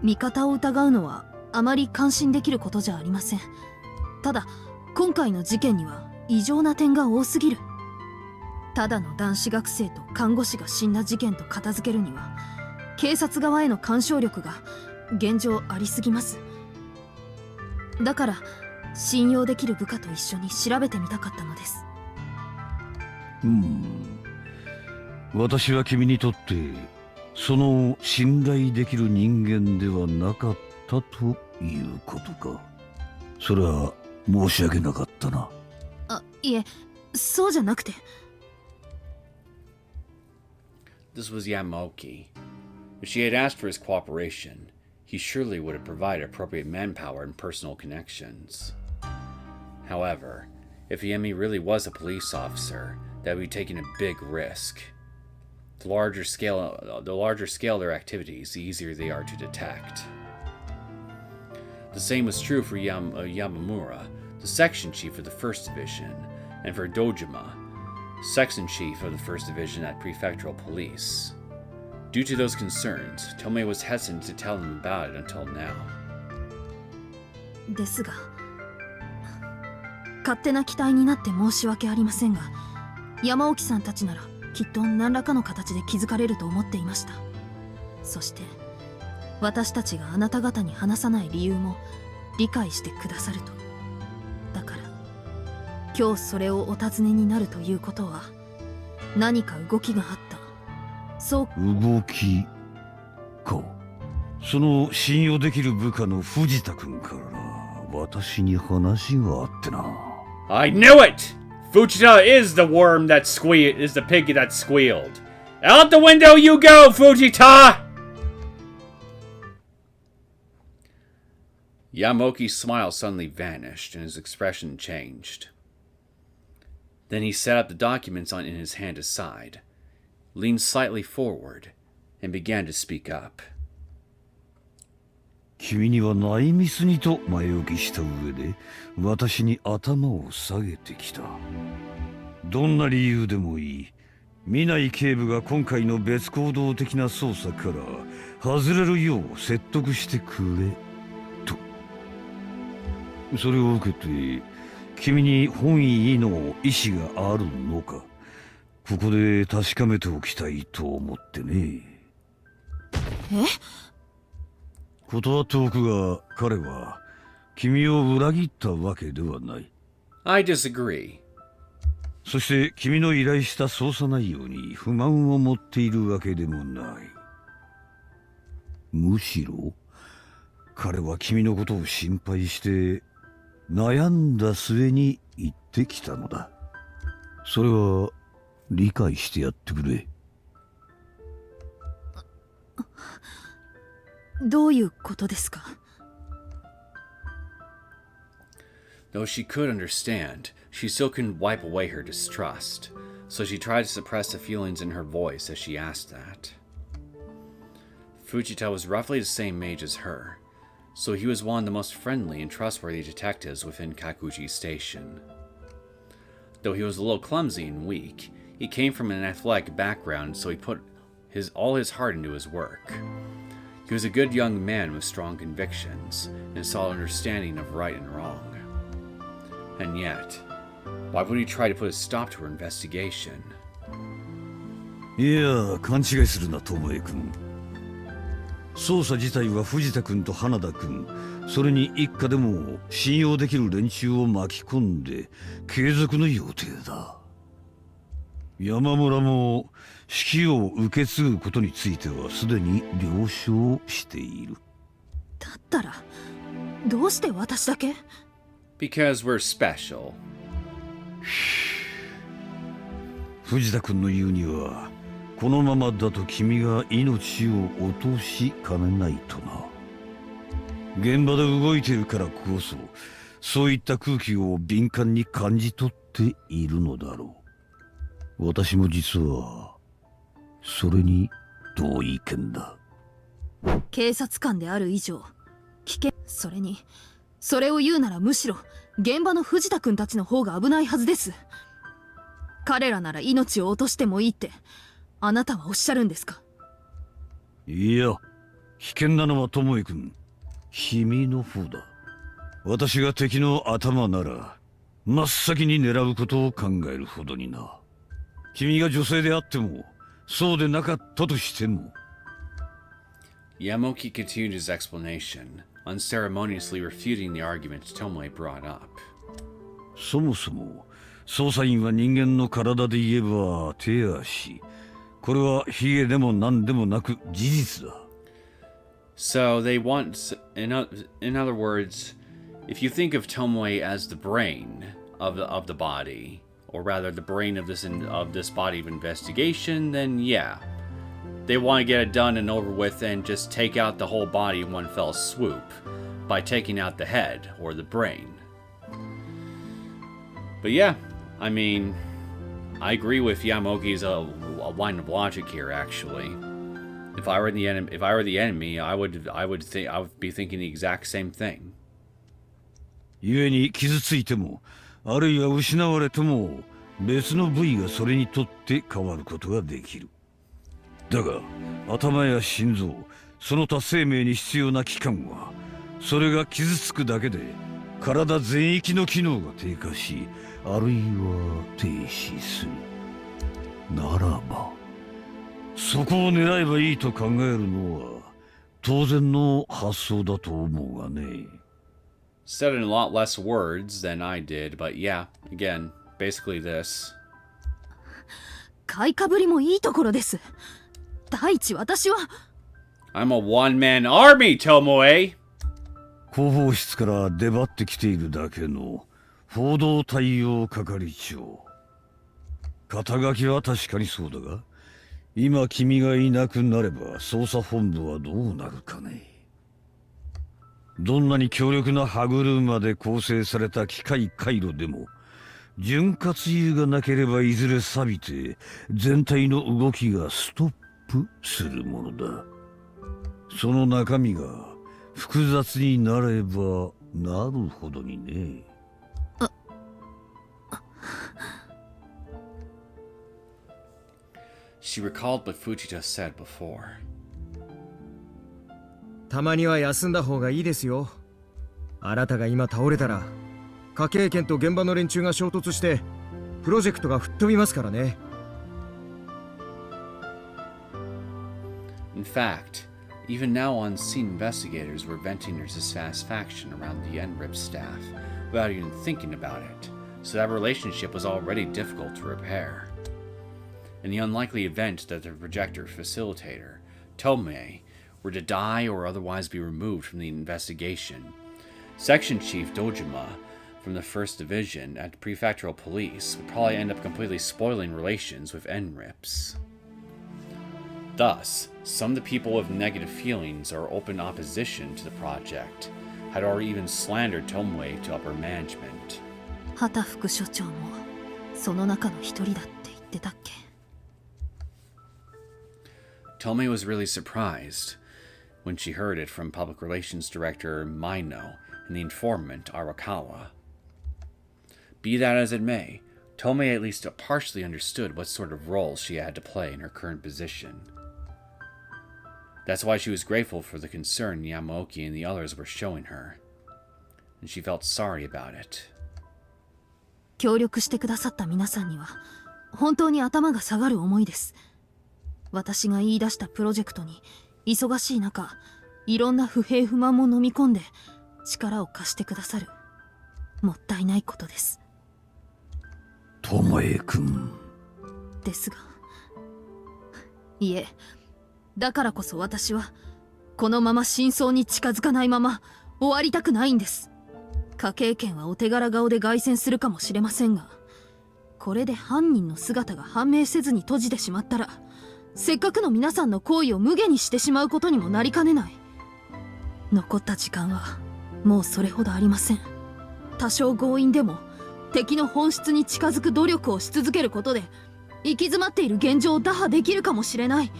味方を疑うのはあまり感心できることじゃありません。ただ今回の事件には異常な点が多すぎる。ただの男子学生と看護師が死んだ事件と片付けるには警察側への干渉力が現状ありすぎます。だから信用できる部下と一緒に調べてみたかったのです。私は君にとってその信頼できる人間ではなかったということか。それは申し訳なかったな。あ、いえ、そうじゃなくて。This was Yamaoki. If she had asked for his cooperation, he surely would have provided appropriate manpower and personal connections. However, if Yemi really was a police officer, that would be taking a big risk. The larger scale their activities, the easier they are to detect. The same was true for Yamamura, the section chief of the 1st Division, and for Dojima, section chief of the 1st Division at Prefectural Police. Due to those concerns, Tomoe was hesitant to tell them about it until now. ですが、勝手な期待になって申し訳ありませんが、山沖さんたちならきっと何らかの形で気づかれると思っていました。そして私たちがあなた方に話さない理由も理解してくださると。だから今日それをお尋ねになるということは、何か動きがあった、そう。動きか。その信用できる部下の藤田君から私に話があってな。I knew it! Fujita is the worm that is the pig that squealed. Out the window you go, Fujita! Yamaoki's smile suddenly vanished and his expression changed. Then he set up the documents in his hand aside, leaned slightly forward, and began to speak up. 君には内密にと前置きした上で私に頭を下げてきた。どんな理由でもいい。見ない警部が今回の別行動的な捜査から外れるよう説得してくれと。それを受けて君に本意の意思があるのか、ここで確かめておきたいと思ってね。え？断っておくが、彼は君を裏切ったわけではない。I disagree. そして君の依頼した捜査内容に不満を持っているわけでもない。むしろ彼は君のことを心配して悩んだ末に言ってきたのだ。それは理解してやってくれ。どういうことですか？ Though she could understand, she still couldn't wipe away her distrust, so she tried to suppress the feelings in her voice as she asked that. Fujita was roughly the same age as her, so he was one of the most friendly and trustworthy detectives within Kakuji Station. Though he was a little clumsy and weak, he came from an athletic background, so he put all his heart into his work. He was a good young man with strong convictions and a solid understanding of right and wrong. And yet, why would he try to put a stop to her investigation? いや、勘違いするな、トモエ君。捜査自体は藤田君と花田君、それに一家でも信用できる連中を巻き込んで継続の予定だ。山村も指揮を受け継ぐことについてはすでに了承している。だったらどうして私だけ？ Because we're special. 藤田君の言うには、このままだと君が命を落としかねないとな。現場で動いているからこそ、そういった空気を敏感に感じ取っているのだろう。私も実はそれに同意見だ。警察官である以上危険。それにそれを言うならむしろ現場の藤田君たちの方が危ないはずです。彼らなら命を落としてもいいってあなたはおっしゃるんですか？いや、危険なのは智恵君、君の方だ。私が敵の頭なら真っ先に狙うことを考えるほどにな。君が女性であってもそうでなかったとしても。 Yamaoki continued his explanation, unceremoniously refuting the argument Tomoe brought up. そもそも捜査員は人間の体で言えば手足。これはヒゲでも何でもなく事実だ。So they want, in other words, if you think of Tomoe as the brain of the body, or rather the brain of this body of investigation, then yeah, they want to get it done and over with and just take out the whole body in one fell swoop by taking out the head or the brain. But yeah, I mean, I agree with Yamaoki's a line of logic here. Actually, if I were the enemy, I would be thinking the exact same thing. 故に傷ついてもあるいは失われても別の部位がそれにとって変わることができる。だが頭や心臓、その他生命に必要な器官はそれが傷つくだけで体全域の機能が低下し、あるいは停止する。ならばそこを狙えばいいと考えるのは当然の発想だと思うがね。Said in a lot less words than I did, but yeah, again, basically this. 買いかぶりもいいところです。第一、私は I'm a one-man army, Tomoe! 広報室から出張ってきているだけの報道対応係長。肩書きは確かにそうだが、今君がいなくなれば捜査本部はどうなるかね。どんなに強力な歯車で構成された機械回路でも潤滑油がなければいずれ錆びて全体の動きがストップするものだ。その中身が複雑になればなるほどにね。She recalled what Fujita said before. たまには休んだ方がいいですよ。あなたが今倒れたら科警研と現場の連中が衝突してプロジェクトが吹っ飛びますからね。In fact, even now on-scene investigators were venting their dissatisfaction around the NRIP staff without even thinking about it, so that relationship was already difficult to repair. In the unlikely event that the projector facilitator, Tomoe, were to die or otherwise be removed from the investigation, Section Chief Dojima from the 1st Division at Prefectural Police would probably end up completely spoiling relations with NRIPS. Thus, some of the people with negative feelings or open opposition to the project had already even slandered Tomoe to upper management. 畑副所長もその中の一人だって言ってたっけ。Tomoe was really surprised when she heard it from Public Relations Director Maino and the informant Arakawa. Be that as it may, Tomoe at least partially understood what sort of role she had to play in her current position. That's why she was grateful for the concern Yamaoki and the others were showing her, and she felt sorry about it. 協力してくださった皆さんには本当に頭が下がる思いです。私が言い出したプロジェクトに忙しい中、いろんな不平不満も飲み込んで力を貸してくださる。もったいないことです。巴君ですが、いえ、だからこそ私はこのまま真相に近づかないまま終わりたくないんです。科警研はお手柄顔で凱旋するかもしれませんが、これで犯人の姿が判明せずに閉じてしまったら、せっかくの皆さんの行為を無下にしてしまうことにもなりかねない。残った時間はもうそれほどありません。多少強引でも敵の本質に近づく努力をし続けることで行き詰まっている現状を打破できるかもしれない。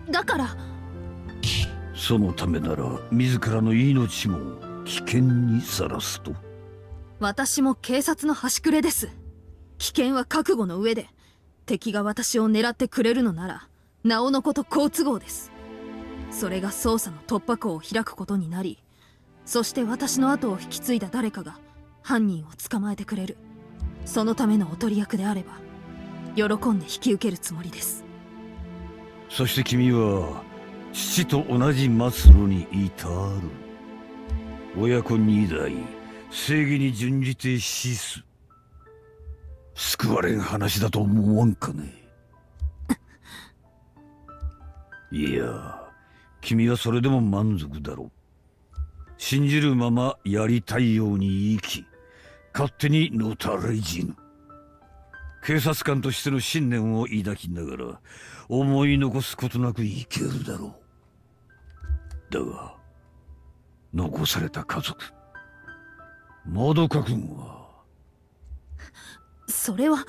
だからそのためなら自らの命も危険にさらすと。私も警察の端くれです。危険は覚悟の上で、敵が私を狙ってくれるのならなおのこと好都合です。それが捜査の突破口を開くことになり、そして私の後を引き継いだ誰かが犯人を捕まえてくれる。そのためのおとり役であれば喜んで引き受けるつもりです。そして君は父と同じ末路に至る。親子二代、正義に準じて死す。救われん話だと思わんかね。いや、君はそれでも満足だろう。信じるままやりたいように生き、勝手にのたれ死ぬ。警察官としての信念を抱きながら思い残すことなく生きるだろう。だが残された家族、モドカ君は。それは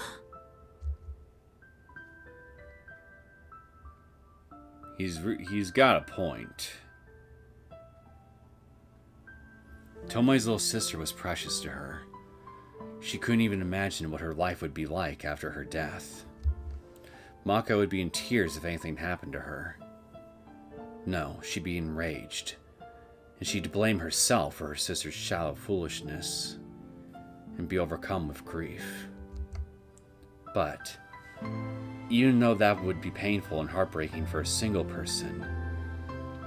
He's got a point. Tomoe's little sister was precious to her. She couldn't even imagine what her life would be like after her death. Mako would be in tears if anything happened to her. No, she'd be enraged, and she'd blame herself for her sister's shallow foolishness, and be overcome with grief. But, even though that would be painful and heartbreaking for a single person,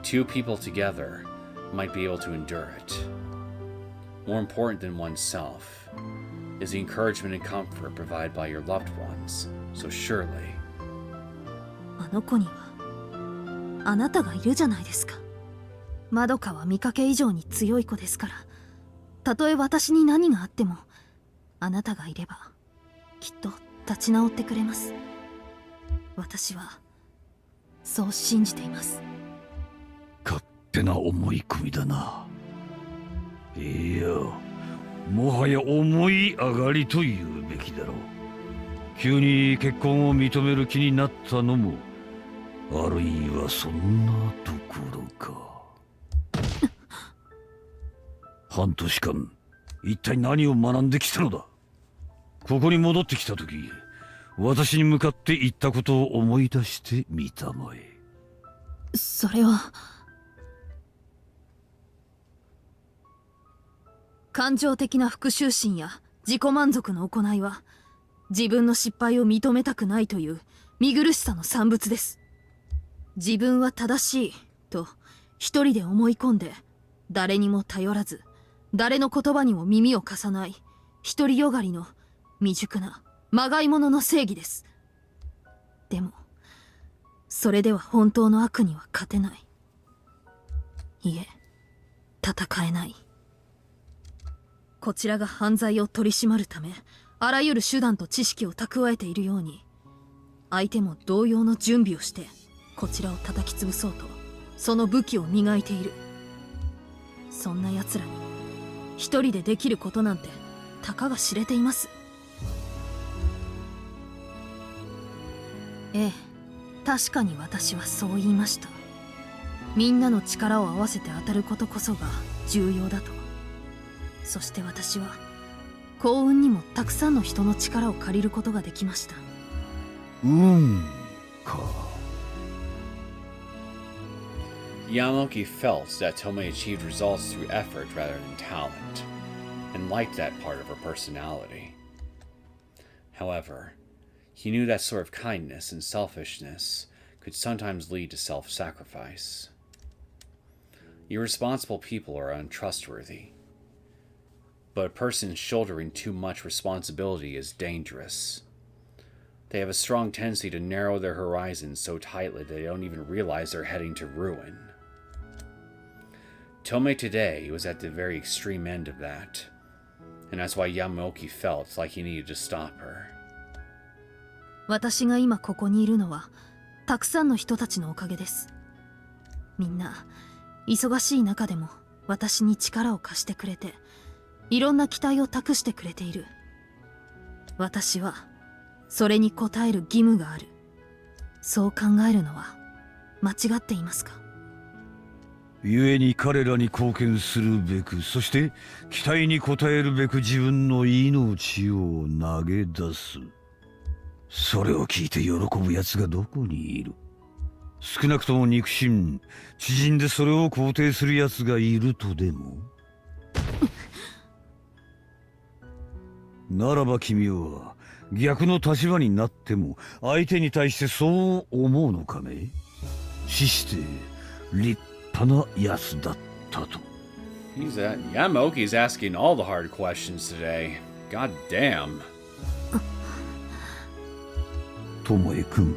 two people together might be able to endure it. More important than oneself is the encouragement and comfort provided by your loved ones, so surely. あの子にはあなたがいるじゃないですか。まどかは見かけ以上に強い子ですから、たとえ私に何があってもあなたがいればきっと立ち直ってくれます。私はそう信じています。勝手な思い込みだな。いや、もはや思い上がりと言うべきだろう。急に結婚を認める気になったのも、あるいはそんなところか。半年間一体何を学んできたのだ。ここに戻ってきた時、私に向かって言ったことを思い出してみたまえ。それは感情的な復讐心や自己満足の行いは自分の失敗を認めたくないという見苦しさの産物です。自分は正しいと一人で思い込んで、誰にも頼らず誰の言葉にも耳を貸さない独りよがりの未熟なまがいものの正義です。でもそれでは本当の悪には勝てない。いえ、戦えない。こちらが犯罪を取り締まるためあらゆる手段と知識を蓄えているように、相手も同様の準備をしてこちらを叩き潰そうとその武器を磨いている。そんな奴らに一人でできることなんてたかが知れています。ええ、確かに私はそう言いました。みんなの力を合わせて当たることこそが重要だと。そして私は幸運にもたくさんの人の力を借りることができました。か。Yamaoki felt that Tomoe achieved results through effort rather than talent, and liked that part of her personality. However, he knew that sort of kindness and selfishness could sometimes lead to self-sacrifice. Irresponsible people are untrustworthy, but a person shouldering too much responsibility is dangerous. They have a strong tendency to narrow their horizons so tightly that they don't even realize they're heading to ruin. Tomoe today was at the very extreme end of that, and that's why Yamaoki felt like he needed to stop her. 私が今ここにいるのはたくさんの人たちのおかげです。みんな忙しい中でも私に力を貸してくれて、いろんな期待を託してくれている。私はそれに応える義務がある。そう考えるのは間違っていますか？故に彼らに貢献するべく、そして期待に応えるべく自分の命を投げ出す。それを聞いて喜ぶ奴がどこにいる？少なくとも肉親、知人でそれを肯定する奴がいるとでも？ならば君は逆の立場になっても相手に対してそう思うのかね？死して立派な奴だったと。Yamaoki's asking all the hard questions today. God damn. 巴君、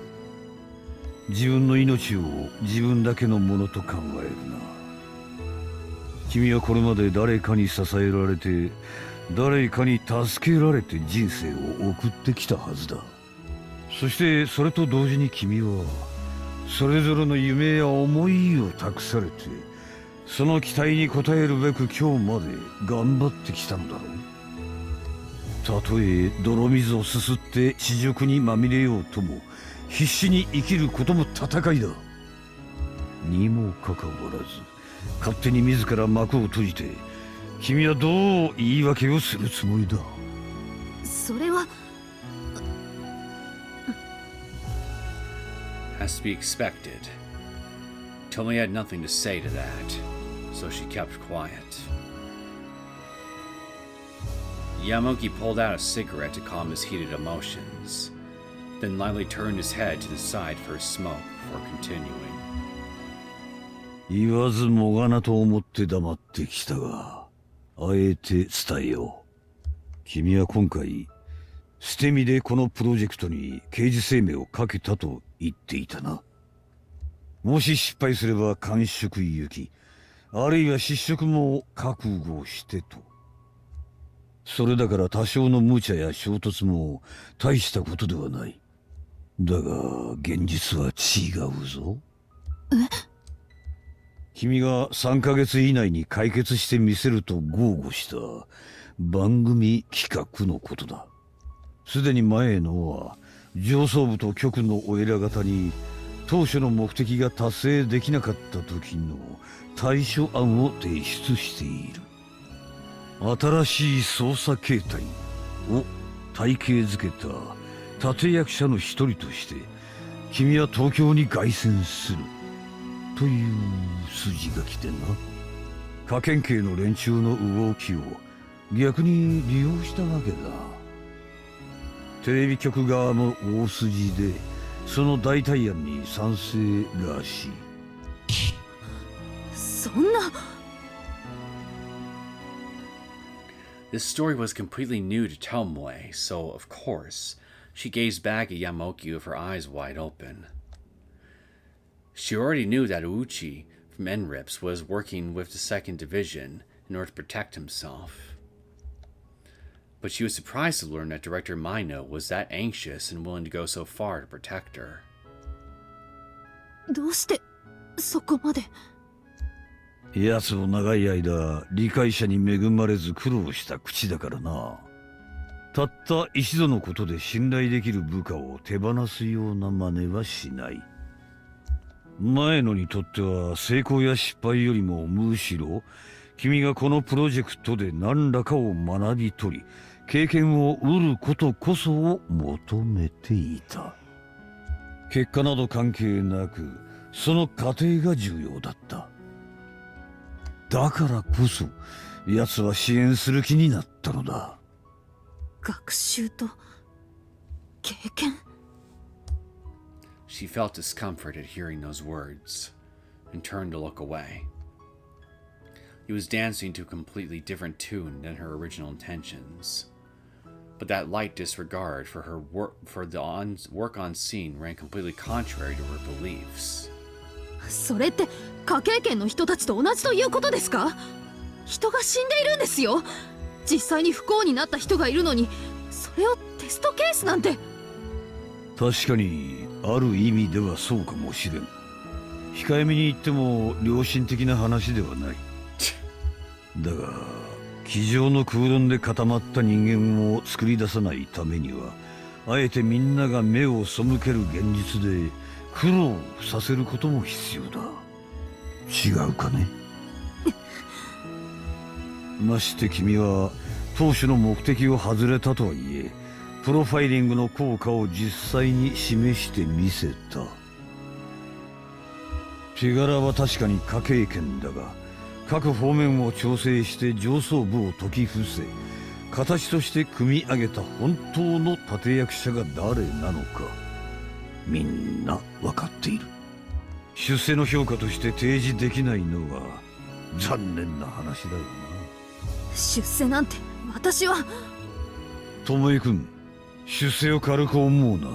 自分の命を自分だけのものと考えるな。君はこれまで誰かに支えられて、誰かに助けられて人生を送ってきたはずだ。そしてそれと同時に君はそれぞれの夢や思いを託されて、その期待に応えるべく今日まで頑張ってきたのだろう。たとえ泥水をすすって地獄にまみれようとも、必死に生きることも戦いだ。にもかかわらず勝手に自ら幕を閉じて君はどう言い訳をするつもりだ？それは As to be expected. Tomoe had nothing to say to that, so she kept quiet. Yamaoki pulled out a cigarette to calm his heated emotions, then lightly turned his head to the side for a smoke before continuing. 言わずもがなと思って黙ってきたが、あえて伝えよう。君は今回捨て身でこのプロジェクトに刑事生命をかけたと言っていたな。もし失敗すれば完食行き、あるいは失職も覚悟してと。それだから多少の無茶や衝突も大したことではない。だが現実は違うぞ。君が3ヶ月以内に解決してみせると豪語した番組企画のことだ。すでに前のは上層部と局のお偉方に当初の目的が達成できなかった時の対処案を提出している。新しい捜査形態を体系づけた立役者の一人として君は東京に凱旋するという筋が来てな。科検系の連中の動きを逆に利用したわけだ。テレビ局側も大筋でその代替案に賛成らしい。そんな。This story was completely new to Tomoe, so of course, she gazed back at Yamaoki with her eyes wide open. She already knew that Uchi from NRIPS was working with the 2nd Division in order to protect himself. But she was surprised to learn that Director Mino was that anxious and willing to go so far to protect her. どうしてそこまで。奴も長い間理解者に恵まれず苦労した口だからな。たった一度のことで信頼できる部下を手放すような真似はしない。前野にとっては成功や失敗よりもむしろ君がこのプロジェクトで何らかを学び取り経験を得ることこそを求めていた。結果など関係なくその過程が重要だった。だからこそ奴は支援する気になったのだ。学習と経験。She felt discomfort at hearing those words, and turned to look away. He was dancing to a completely different tune than her original intentions, but that light disregard for her work on scene ran completely contrary to her beliefs. それって科警研の人たちと同じということですか？人が死んでいるんですよ。実際に不幸になった人がいるのに、それをテストケースなんて。確かにある意味ではそうかもしれん。控えめに言っても良心的な話ではない。だが机上の空論で固まった人間を作り出さないためにはあえてみんなが目を背ける現実で苦労させることも必要だ。違うかね？まして君は当初の目的を外れたとはいえプロファイリングの効果を実際に示してみせた。手柄は確かに科警研だが各方面を調整して上層部を解き伏せ形として組み上げた本当の立役者が誰なのかみんな分かっている。出世の評価として提示できないのは残念な話だがな。出世なんて私は。巴君、出世を軽く思うな。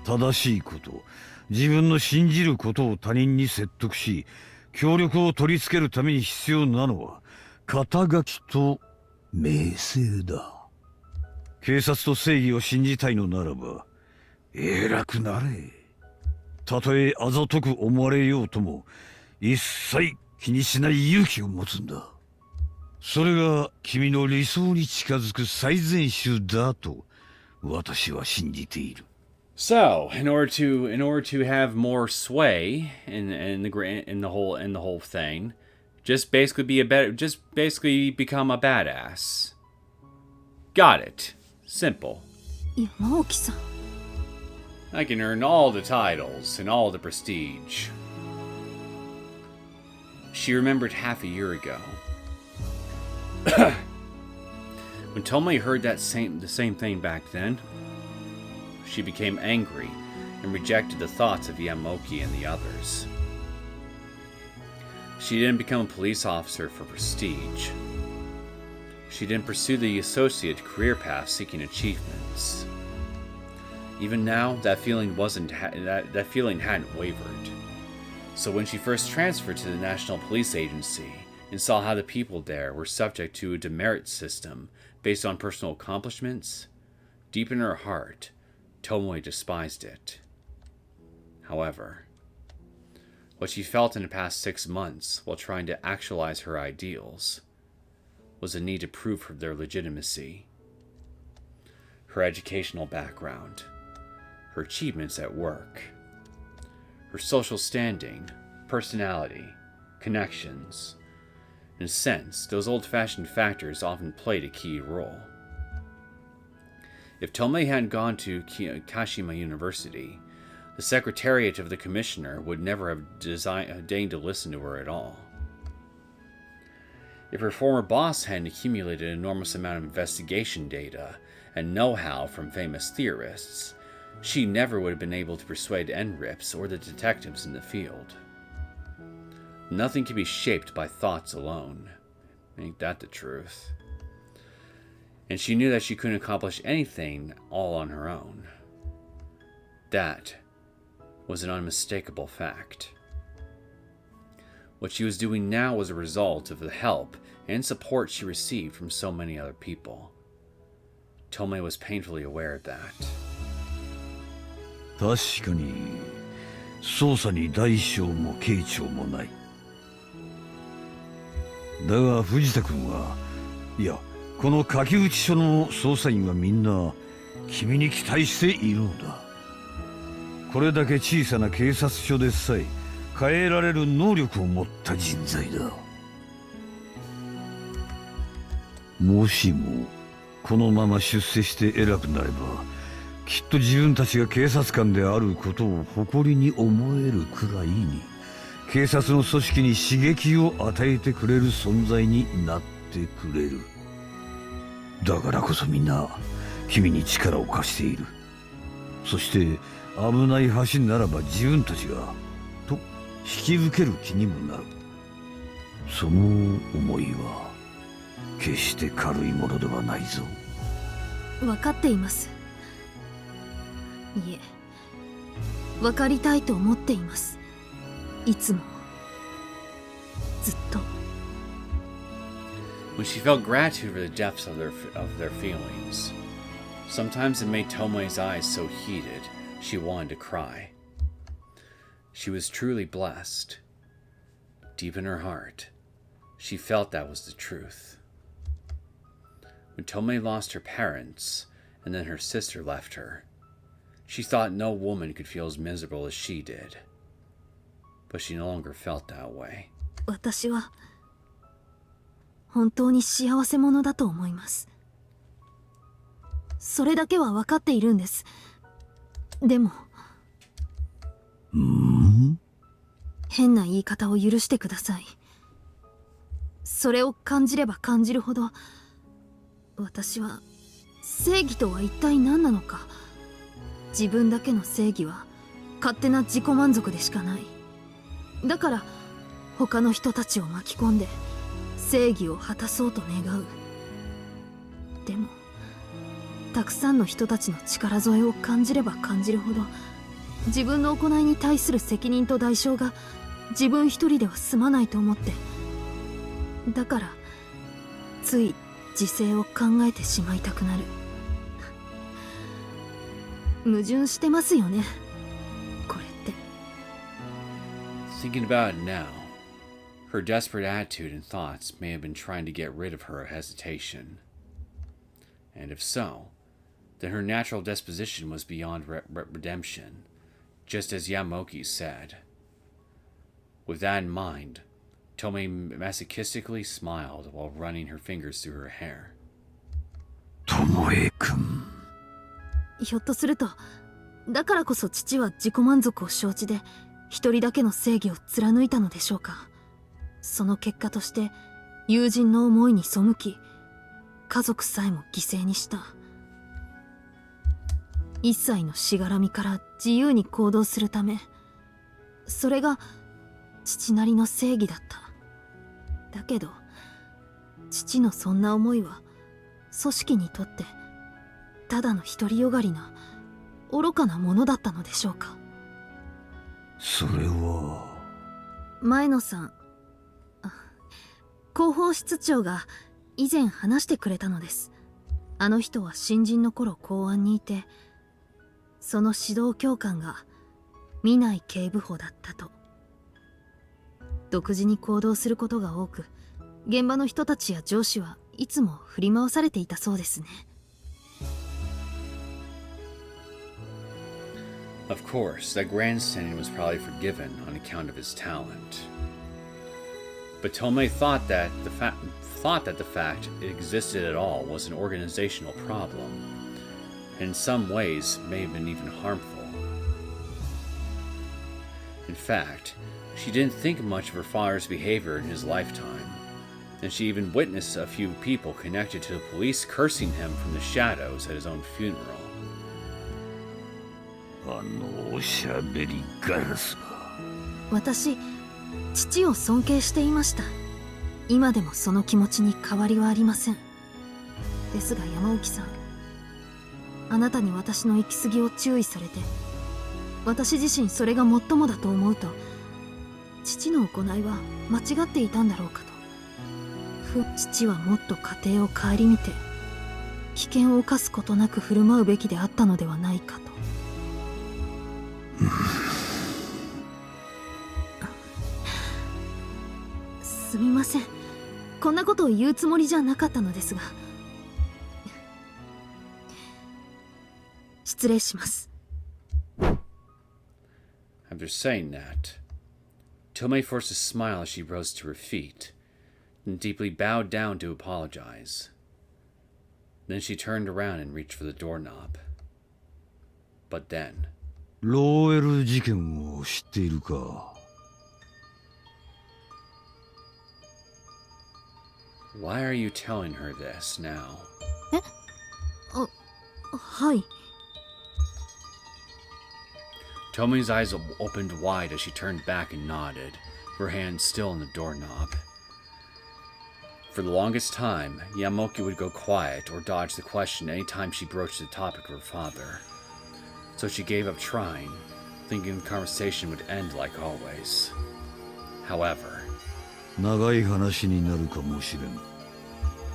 正しいこと、自分の信じることを他人に説得し協力を取り付けるために必要なのは肩書きと名声だ。警察と正義を信じたいのならば偉くなれ。たとえあざとく思われようとも一切気にしない勇気を持つんだ。それが君の理想に近づく最善手だと私は信じている。So, in order to have more sway in the whole thing, Just basically become a badass. Got it. Simple. 山沖さん。 I can earn all the titles and all the prestige. She remembered half a year ago. When Tomoe heard the same thing back then, she became angry and rejected the thoughts of Yamaoki and the others. She didn't become a police officer for prestige. She didn't pursue the associate career path seeking achievements. Even now, that feeling hadn't wavered. So when she first transferred to the National Police Agency and saw how the people there were subject to a demerit system based on personal accomplishments, deep in her heart, Tomoe despised it. However, what she felt in the past 6 months while trying to actualize her ideals was a need to prove their legitimacy. Her educational background, her achievements at work, her social standing, personality, connections. In a sense, those old-fashioned factors often played a key role. If Tomoe hadn't gone to Kashima University, the secretariat of the commissioner would never have deigned to listen to her at all. If her former boss hadn't accumulated an enormous amount of investigation data and know-how from famous theorists, she never would have been able to persuade NRIPS or the detectives in the field. Nothing can be shaped by thoughts alone. Ain't that the truth? And she knew that she couldn't accomplish anything all on her own. That was an unmistakable fact. What she was doing now was a result of the help and support she received from so many other people. Tomoe was painfully aware of that. 確かに捜査に大小も軽重もない。だが藤田君はいやこの柿内署の捜査員はみんな君に期待しているのだ。これだけ小さな警察署でさえ変えられる能力を持った人材だ。もしもこのまま出世して偉くなればきっと自分たちが警察官であることを誇りに思えるくらいに警察の組織に刺激を与えてくれる存在になってくれる。だからこそみんな君に力を貸している。そして危ない橋ならば自分たちがと引き受ける気にもなる。その思いは決して軽いものではないぞ。分かっています。いえ、分かりたいと思っています。いつもずっと。When she felt gratitude for the depths of their feelings, sometimes it made Tomoe's eyes so heated she wanted to cry. She was truly blessed. Deep in her heart, she felt that was the truth. When Tomoe lost her parents, and then her sister left her, she thought no woman could feel as miserable as she did. But she no longer felt that way. 私は本当に幸せ者だと思います。それだけは分かっているんです。でも変な言い方を許してください。それを感じれば感じるほど私は正義とは一体何なのか。自分だけの正義は勝手な自己満足でしかない。だから他の人たちを巻き込んで正義を果たそうと願う。でもたくさんの人たちの力添えを感じれば感じるほど自分の行いに対する責任と代償が自分一人では済まないと思って、だからつい自制を考えてしまいたくなる。矛盾してますよね、これって。 Thinking about it now, her desperate attitude and thoughts may have been trying to get rid of her hesitation. And if so, then her natural disposition was beyond redemption, just as Yamaoki said. With that in mind, Tomoe masochistically smiled while running her fingers through her hair. 巴君。ひょっとするとだからこそ父は自己満足を承知で一人だけの正義を貫いたのでしょうか。その結果として友人の思いに背き家族さえも犠牲にした。一切のしがらみから自由に行動するため、それが父なりの正義だった。だけど父のそんな思いは組織にとってただの独りよがりな愚かなものだったのでしょうか。それは前野さん、広報室長が以前話してくれたのです。あの人は新人の頃公安にいて、その指導教官が見ない警部補だったと。独自に行動することが多く、現場の人たちや上司はいつも振り回されていたそうですね。Of course, that grandstanding was probably forgiven on account of his talent. But Tomoe thought that the fact it existed at all was an organizational problem, and in some ways may have been even harmful. In fact, she didn't think much of her father's behavior in his lifetime, and she even witnessed a few people connected to the police cursing him from the shadows at his own funeral. あのおしゃべりガラスが。私、父を尊敬していました。今でもその気持ちに変わりはありません。ですが山沖さん、あなたに私の行き過ぎを注意されて、私自身それが最もだと思うと、父の行いは間違っていたんだろうかと。父はもっと家庭を顧みて危険を冒すことなく振る舞うべきであったのではないかと。すみません、こんなことを言うつもりじゃなかったのですが、失礼します。 After saying that, Tomoe forced a smile as she rose to her feet, and deeply bowed down to apologize. Then she turned around and reached for the doorknob. But then... ローエル事件を知っているか。 Why are you telling her this now? はい。 Tomoe's eyes opened wide as she turned back and nodded, her hand still on the doorknob. For the longest time, Yamaoki would go quiet or dodge the question any time she broached the topic of her father. So she gave up trying, thinking the conversation would end like always. However, 長い話になるかもしれん。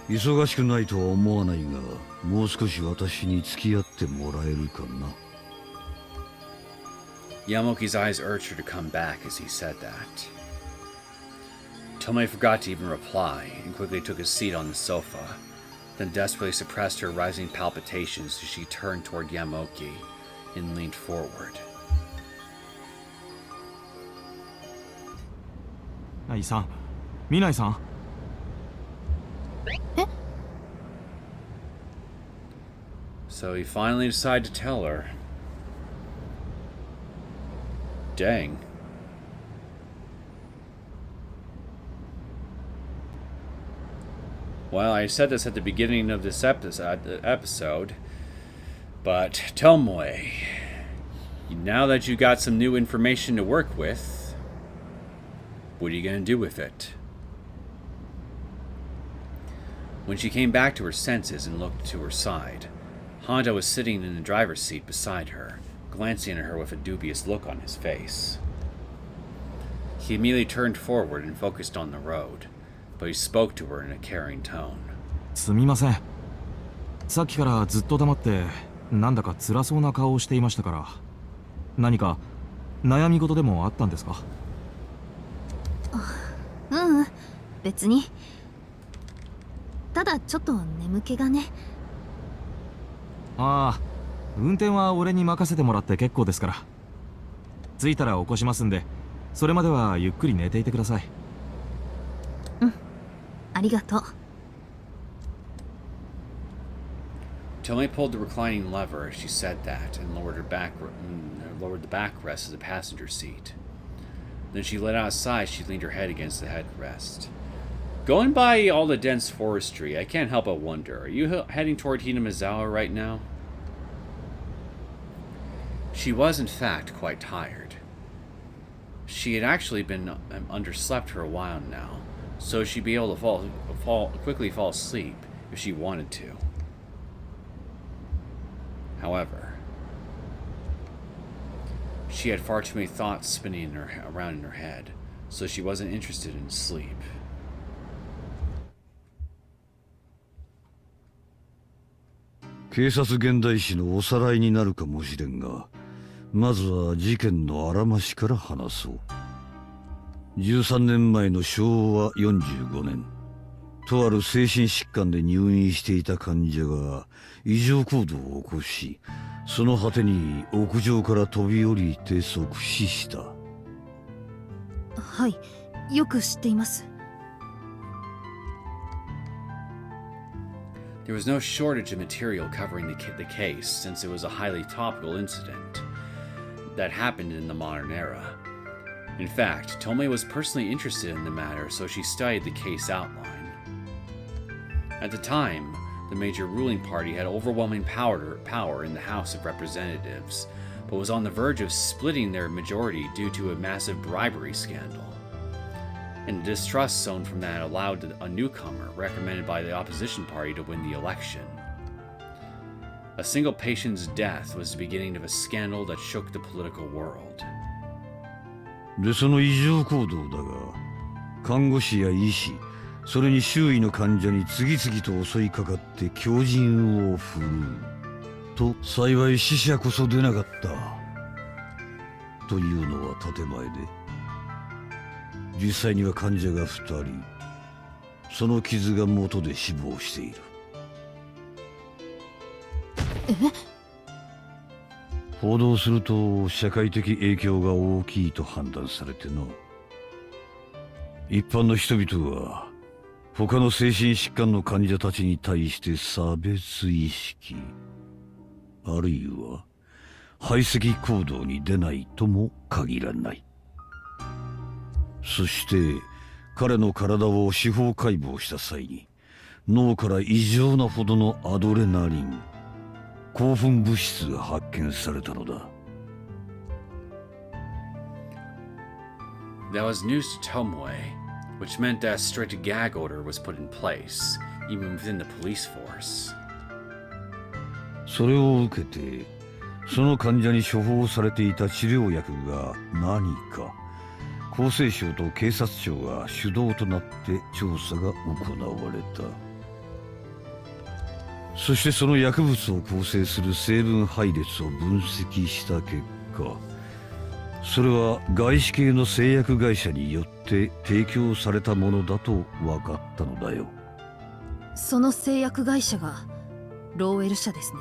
忙しくないとは思わないが、もう少し私に付き合ってもらえるかな。Yamaoki's eyes urged her to come back as he said that. Tomoe forgot to even reply and quickly took a seat on the sofa, then desperately suppressed her rising palpitations as she turned toward Yamaoki and leaned forward. ナイさん、ミナイさん。So he finally decided to tell her. Dang. Well, I said this at the beginning of this episode, but Tomoe, now that you got some new information to work with, what are you going to do with it? When she came back to her senses and looked to her side, Honda was sitting in the driver's seat beside her, glancing at her with a dubious look on his face. He immediately turned forward and focused on the road, but he spoke to her in a caring tone. すみません。さっきからずっと黙ってなんだか辛そうな顔をしていましたから、何か悩み事でもあったんですか？ううん、別に。ただちょっと眠気がね。ああ、運転は俺に任せてもらって結構ですから。着いたら起こしますんで、それまではゆっくり寝ていてください。ありがとう。 Tomoe pulled the reclining lever as she said that and lowered the backrest of the passenger seat. Then she let out a sigh as she leaned her head against the headrest. Going by all the dense forestry, I can't help but wonder, are you heading toward Hinamizawa right now? She was, in fact, quite tired. She had actually been underslept for a while now, so she'd be able to quickly fall asleep if she wanted to. However, she had far too many thoughts spinning around in her head, so she wasn't interested in sleep. 警察現代史のおさらいになるかもしれんが、まずは事件のあらましから話そう。13年前の昭和45年、とある精神疾患で入院していた患者が異常行動を起こし、その果てに屋上から飛び降りて即死した。はい、よく知っています。 There was no shortage of material covering the case, since it was a highly topical incident that happened in the modern era. In fact, Tomoe was personally interested in the matter, so she studied the case outline. At the time, the major ruling party had overwhelming power in the House of Representatives, but was on the verge of splitting their majority due to a massive bribery scandal. And the distrust sown from that allowed a newcomer, recommended by the opposition party, to win the election. A single patient's death was the beginning of a scandal that shook the political world. で、その異常行動だが、看護師や医師、それに周囲の患者に次々と襲いかかって強靭を振るう。と、幸い死者こそ出なかった。というのは建前で。実際には患者が2人、その傷が元で死亡している。報道すると社会的影響が大きいと判断されてな。一般の人々は他の精神疾患の患者たちに対して差別意識、あるいは排斥行動に出ないとも限らない。そして彼の体を司法解剖した際に脳から異常なほどのアドレナリン、興奮物質が発見されたのだ。That was news to Tomoe, which meant that a strict gag order was put in place, even within the police force. それを受けて、その患者に処方されていた治療薬が何か、厚生省と警察庁が主導となって調査が行われた。そしてその薬物を構成する成分配列を分析した結果、それは外資系の製薬会社によって提供されたものだと分かったのだよ。その製薬会社がローウェル社ですね。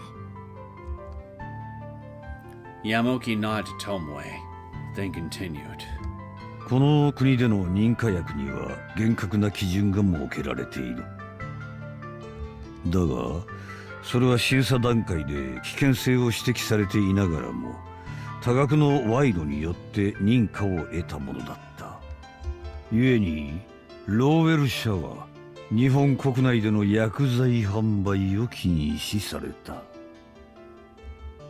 Yamaoki nodded to Tomoe, then continued. この国での認可薬には厳格な基準が設けられている。だが、それは審査段階で危険性を指摘されていながらも、多額の賄賂によって認可を得たものだった。故に、ローウェル社は日本国内での薬剤販売を禁止された。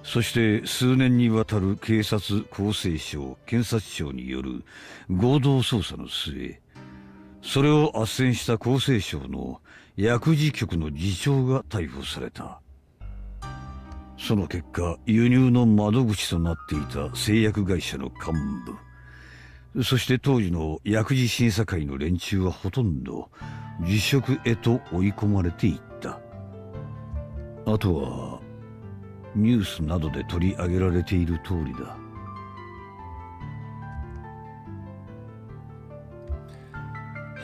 そして数年にわたる警察、厚生省、検察庁による合同捜査の末、それを斡旋した厚生省の薬事局の次長が逮捕された。その結果、輸入の窓口となっていた製薬会社の幹部、そして当時の薬事審査会の連中はほとんど辞職へと追い込まれていった。あとはニュースなどで取り上げられている通りだ。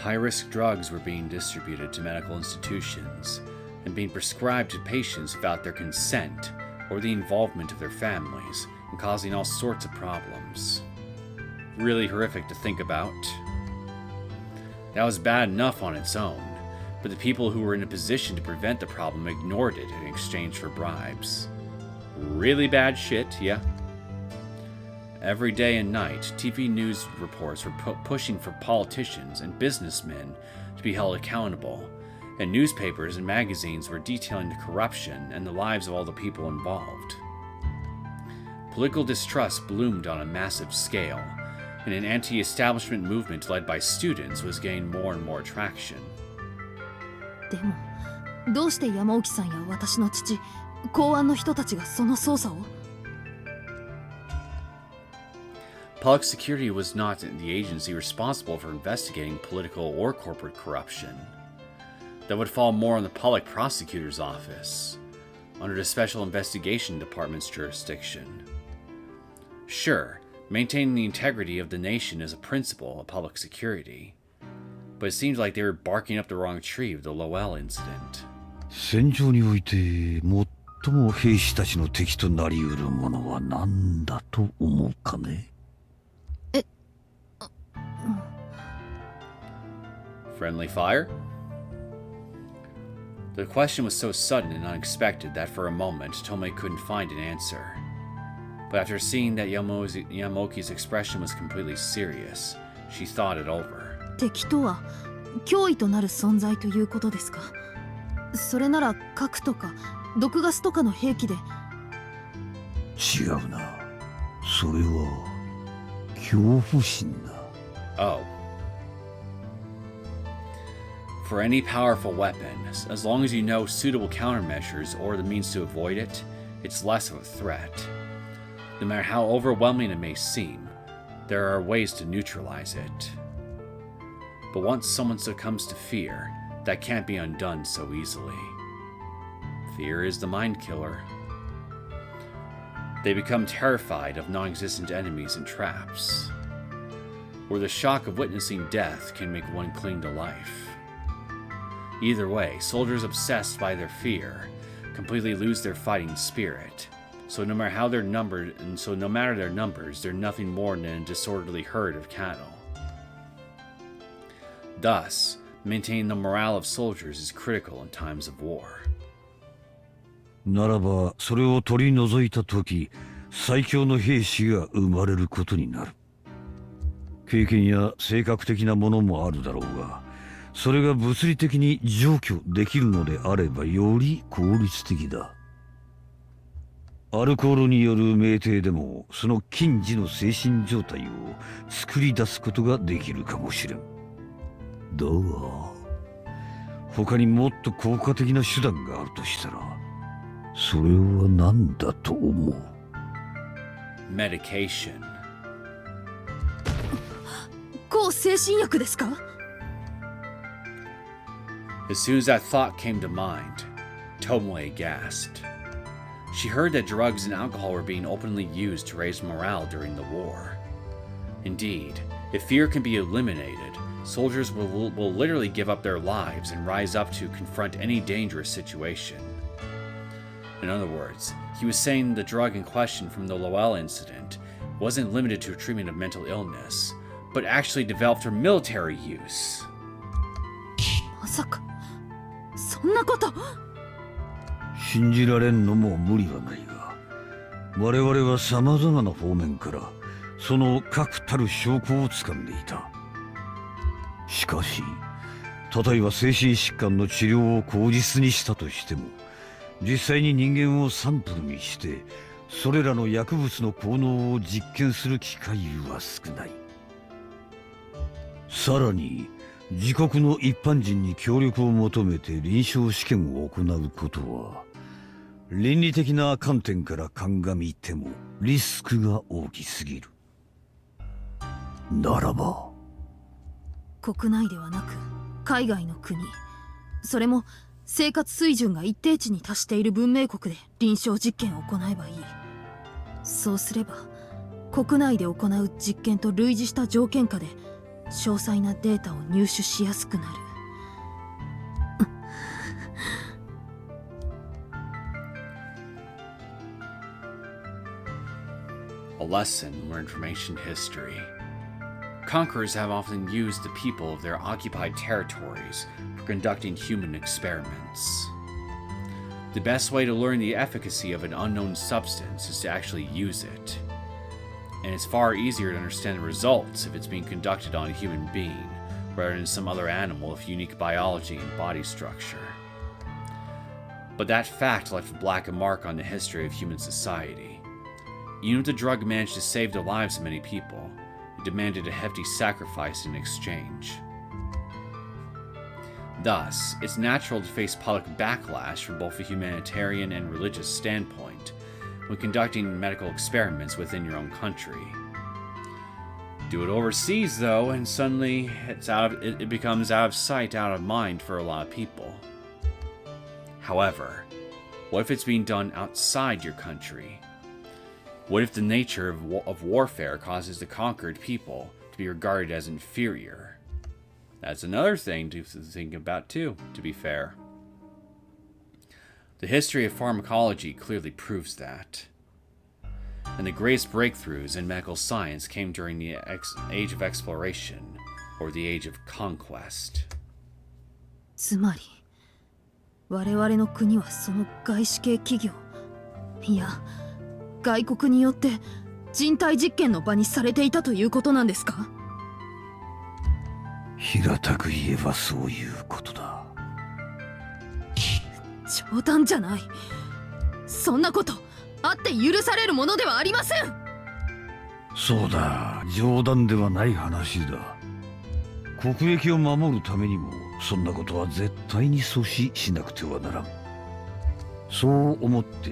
High-risk drugs were being distributed to medical institutions and being prescribed to patients without their consent or the involvement of their families, and causing all sorts of problems. Really horrific to think about. That was bad enough on its own, but the people who were in a position to prevent the problem ignored it in exchange for bribes. Really bad shit, yeah? Every day and night, TV news reports were pushing for politicians and businessmen to be held accountable, and newspapers and magazines were detailing the corruption and the lives of all the people involved. Political distrust bloomed on a massive scale, and an anti-establishment movement led by students was gaining more and more traction. でもどうして山沖さんや私の父公安の人たちがその捜査を Public security was not the agency responsible for investigating political or corporate corruption. That would fall more on the public prosecutor's office, under the Special Investigation Department's jurisdiction. Sure, maintaining the integrity of the nation is a principle of public security, but it seems like they were barking up the wrong tree with the Lowell incident. 戦場において最も兵士たちの敵となりうるものは何だと思うかね。Friendly fire? The question was so sudden and unexpected that for a moment Tomoe couldn't find an answer. But after seeing that Yamaoki's expression was completely serious, she thought it over. 敵とは脅威となる存在ということですか。それなら核とか毒ガスとかの兵器で。違うな。それは恐怖心だ。Oh. For any powerful weapon, as long as you know suitable countermeasures or the means to avoid it, it's less of a threat. No matter how overwhelming it may seem, there are ways to neutralize it. But once someone succumbs to fear, that can't be undone so easily. Fear is the mind killer. They become terrified of non-existent enemies and traps, or the shock of witnessing death can make one cling to life. Either way, soldiers obsessed by their fear completely lose their fighting spirit. So no matter their numbers, they're nothing more than a disorderly herd of cattle. Thus, maintaining the morale of soldiers is critical in times of war. ならばそれを取り除いた時、最強の兵士が生まれることになる。経験や性格的なものもあるだろうが、それが物理的に除去できるのであればより効率的だ。アルコールによる酩酊でもその近似の精神状態を作り出すことができるかもしれん。だが他にもっと効果的な手段があるとしたらそれは何だと思う？ Medication. 抗精神薬ですか？ As soon as that thought came to mind, Tomoe gasped. She heard that drugs and alcohol were being openly used to raise morale during the war. Indeed, if fear can be eliminated, soldiers will literally give up their lives and rise up to confront any dangerous situation. In other words, he was saying the drug in question from the Lowell incident wasn't limited to a treatment of mental illness, but actually developed for military use. まさかそんなこと。信じられんのも無理はないが、我々は様々な方面からその確たる証拠をつかんでいた。しかし、例えば精神疾患の治療を口実にしたとしても、実際に人間をサンプルにしてそれらの薬物の効能を実験する機会は少ない。さらに自国の一般人に協力を求めて臨床試験を行うことは倫理的な観点から鑑みてもリスクが大きすぎる。ならば国内ではなく海外の国、それも生活水準が一定値に達している文明国で臨床実験を行えばいい。そうすれば国内で行う実験と類似した条件下で詳細なデータを入手しやすくなる。A lesson learned from ancient history. conquerors have often used the people of their occupied territories for conducting human experiments. The best way to learn the efficacy of an unknown substance is to actually use it. And it's far easier to understand the results if it's being conducted on a human being, rather than some other animal with unique biology and body structure. But that fact left a black mark on the history of human society. Even if the drug managed to save the lives of many people, it demanded a hefty sacrifice in exchange. Thus, it's natural to face public backlash from both a humanitarian and religious standpoint when conducting medical experiments within your own country. Do it overseas, though, and suddenly it becomes out of sight, out of mind for a lot of people. However, what if it's being done outside your country? What if the nature of warfare causes the conquered people to be regarded as inferior? That's another thing to think about too, to be fair. The history of pharmacology clearly proves that. And the greatest breakthroughs in medical science came during the age of exploration, or the age of conquest. つまり我々の国はその外資系企業、いや外国によって人体実験の場にされていたということなんですか？平たく言えばそういうことだ。冗談じゃない。そんなことあって許されるものではありません。そうだ、冗談ではない話だ。国益を守るためにもそんなことは絶対に阻止しなくてはならん。そう思って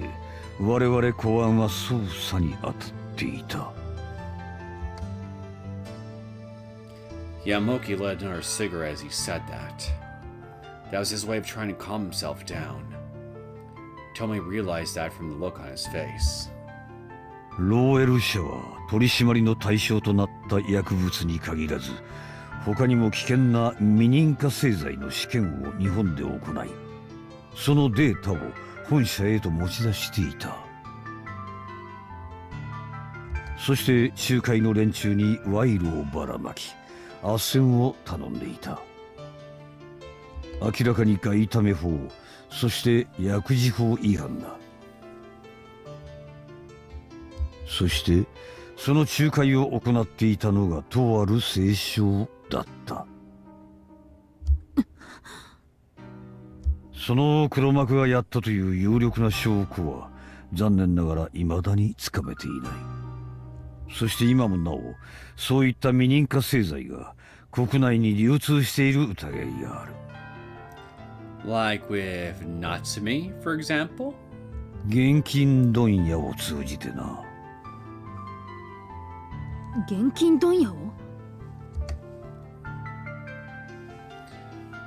我々公安は捜査に当たっていた。Yamaoki lit another cigarette as he said that. That was his way of trying to calm himself down. Tomoe realized that from the look on his face. ローエル社は取り締まりの対象となった薬物に限らず、他にも危険な未認可製剤の試験を日本で行い、そのデータを本社へと持ち出していた。そして仲介の連中に賄賂をばらまき、斡旋を頼んでいた。明らかに外為法、そして薬事法違反だ。そしてその仲介を行っていたのがとある清少だった。その黒幕がやったという有力な証拠は残念ながら未だにつかめていない。そして今もなおそういった未認可製剤が国内に流通している疑いがある。Like with Natsumi, for example? 現金問屋を通じてな。現金問屋を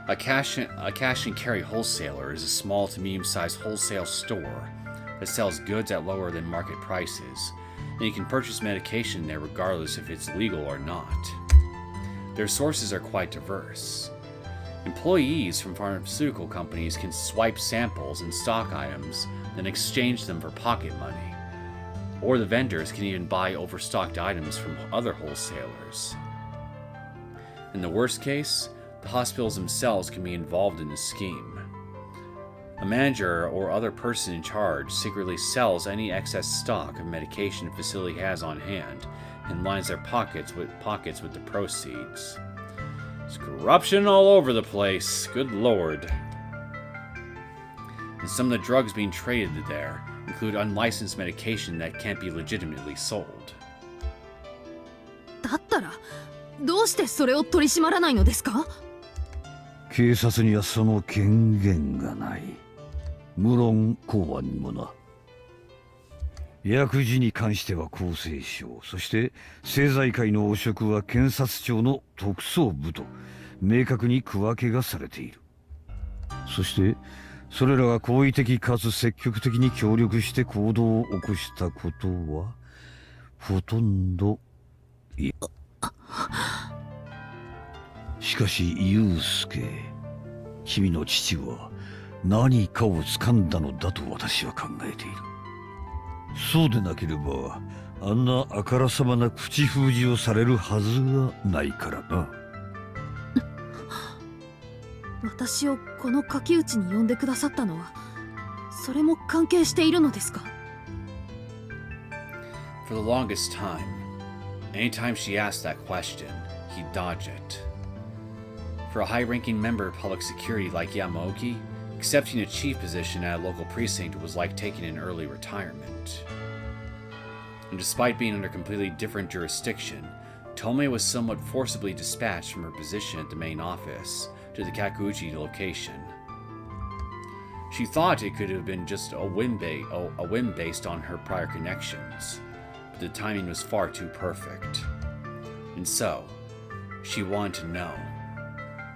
A cash and carry wholesaler is a small to medium-sized wholesale store that sells goods at lower than market prices, and you can purchase medication there regardless if it's legal or not. Their sources are quite diverse. Employees from pharmaceutical companies can swipe samples and stock items, then exchange them for pocket money. Or the vendors can even buy overstocked items from other wholesalers. In the worst case, the hospitals themselves can be involved in the scheme. A manager or other person in charge secretly sells any excess stock of medication the facility has on hand and lines their pockets with the proceeds. There's corruption all over the place, good lord. And some of the drugs being traded there include unlicensed medication that can't be legitimately sold. だったらどうしてそれを取り締まらないのですか？警察にはその権限がない。無論公安にもな。薬事に関しては厚生省、そして政財界の汚職は検察庁の特捜部と明確に区分けがされている。そしてそれらが好意的かつ積極的に協力して行動を起こしたことはほとんどしかしユウスケ、君の父は何かを掴んだのだと私は考えている。そうでなければあんなあからさまな口封じをされるはずがないからな。私をこの書き打ちに呼んでくださったのはそれも関係しているのですか？ For the longest time, anytime she asked that question, he'd dodge it. For a high-ranking member of public security like Yamaoki, accepting a chief position at a local precinct was like taking an early retirement. And despite being under completely different jurisdiction, Tomoe was somewhat forcibly dispatched from her position at the main office to the Kakuchi location. She thought it could have been just a whim based on her prior connections, but the timing was far too perfect. And so, she wanted to know.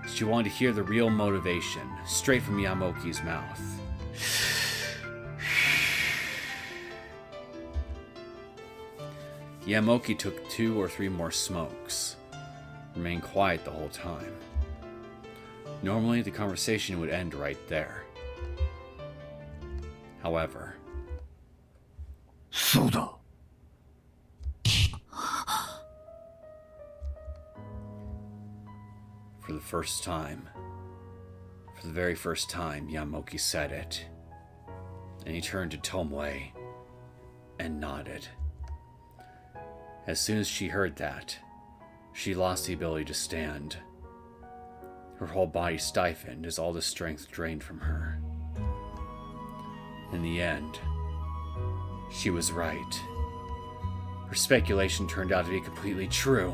She wanted to hear the real motivation, straight from Yamaoki's mouth. Yamaoki took 2 or 3 more smokes, remained quiet the whole time. Normally, the conversation would end right there. However, そうだ。 for the very first time, Yamaoki said it, and he turned to Tomoe and nodded. As soon as she heard that, she lost the ability to stand. Her whole body stiffened as all the strength drained from her. In the end, she was right. Her speculation turned out to be completely true.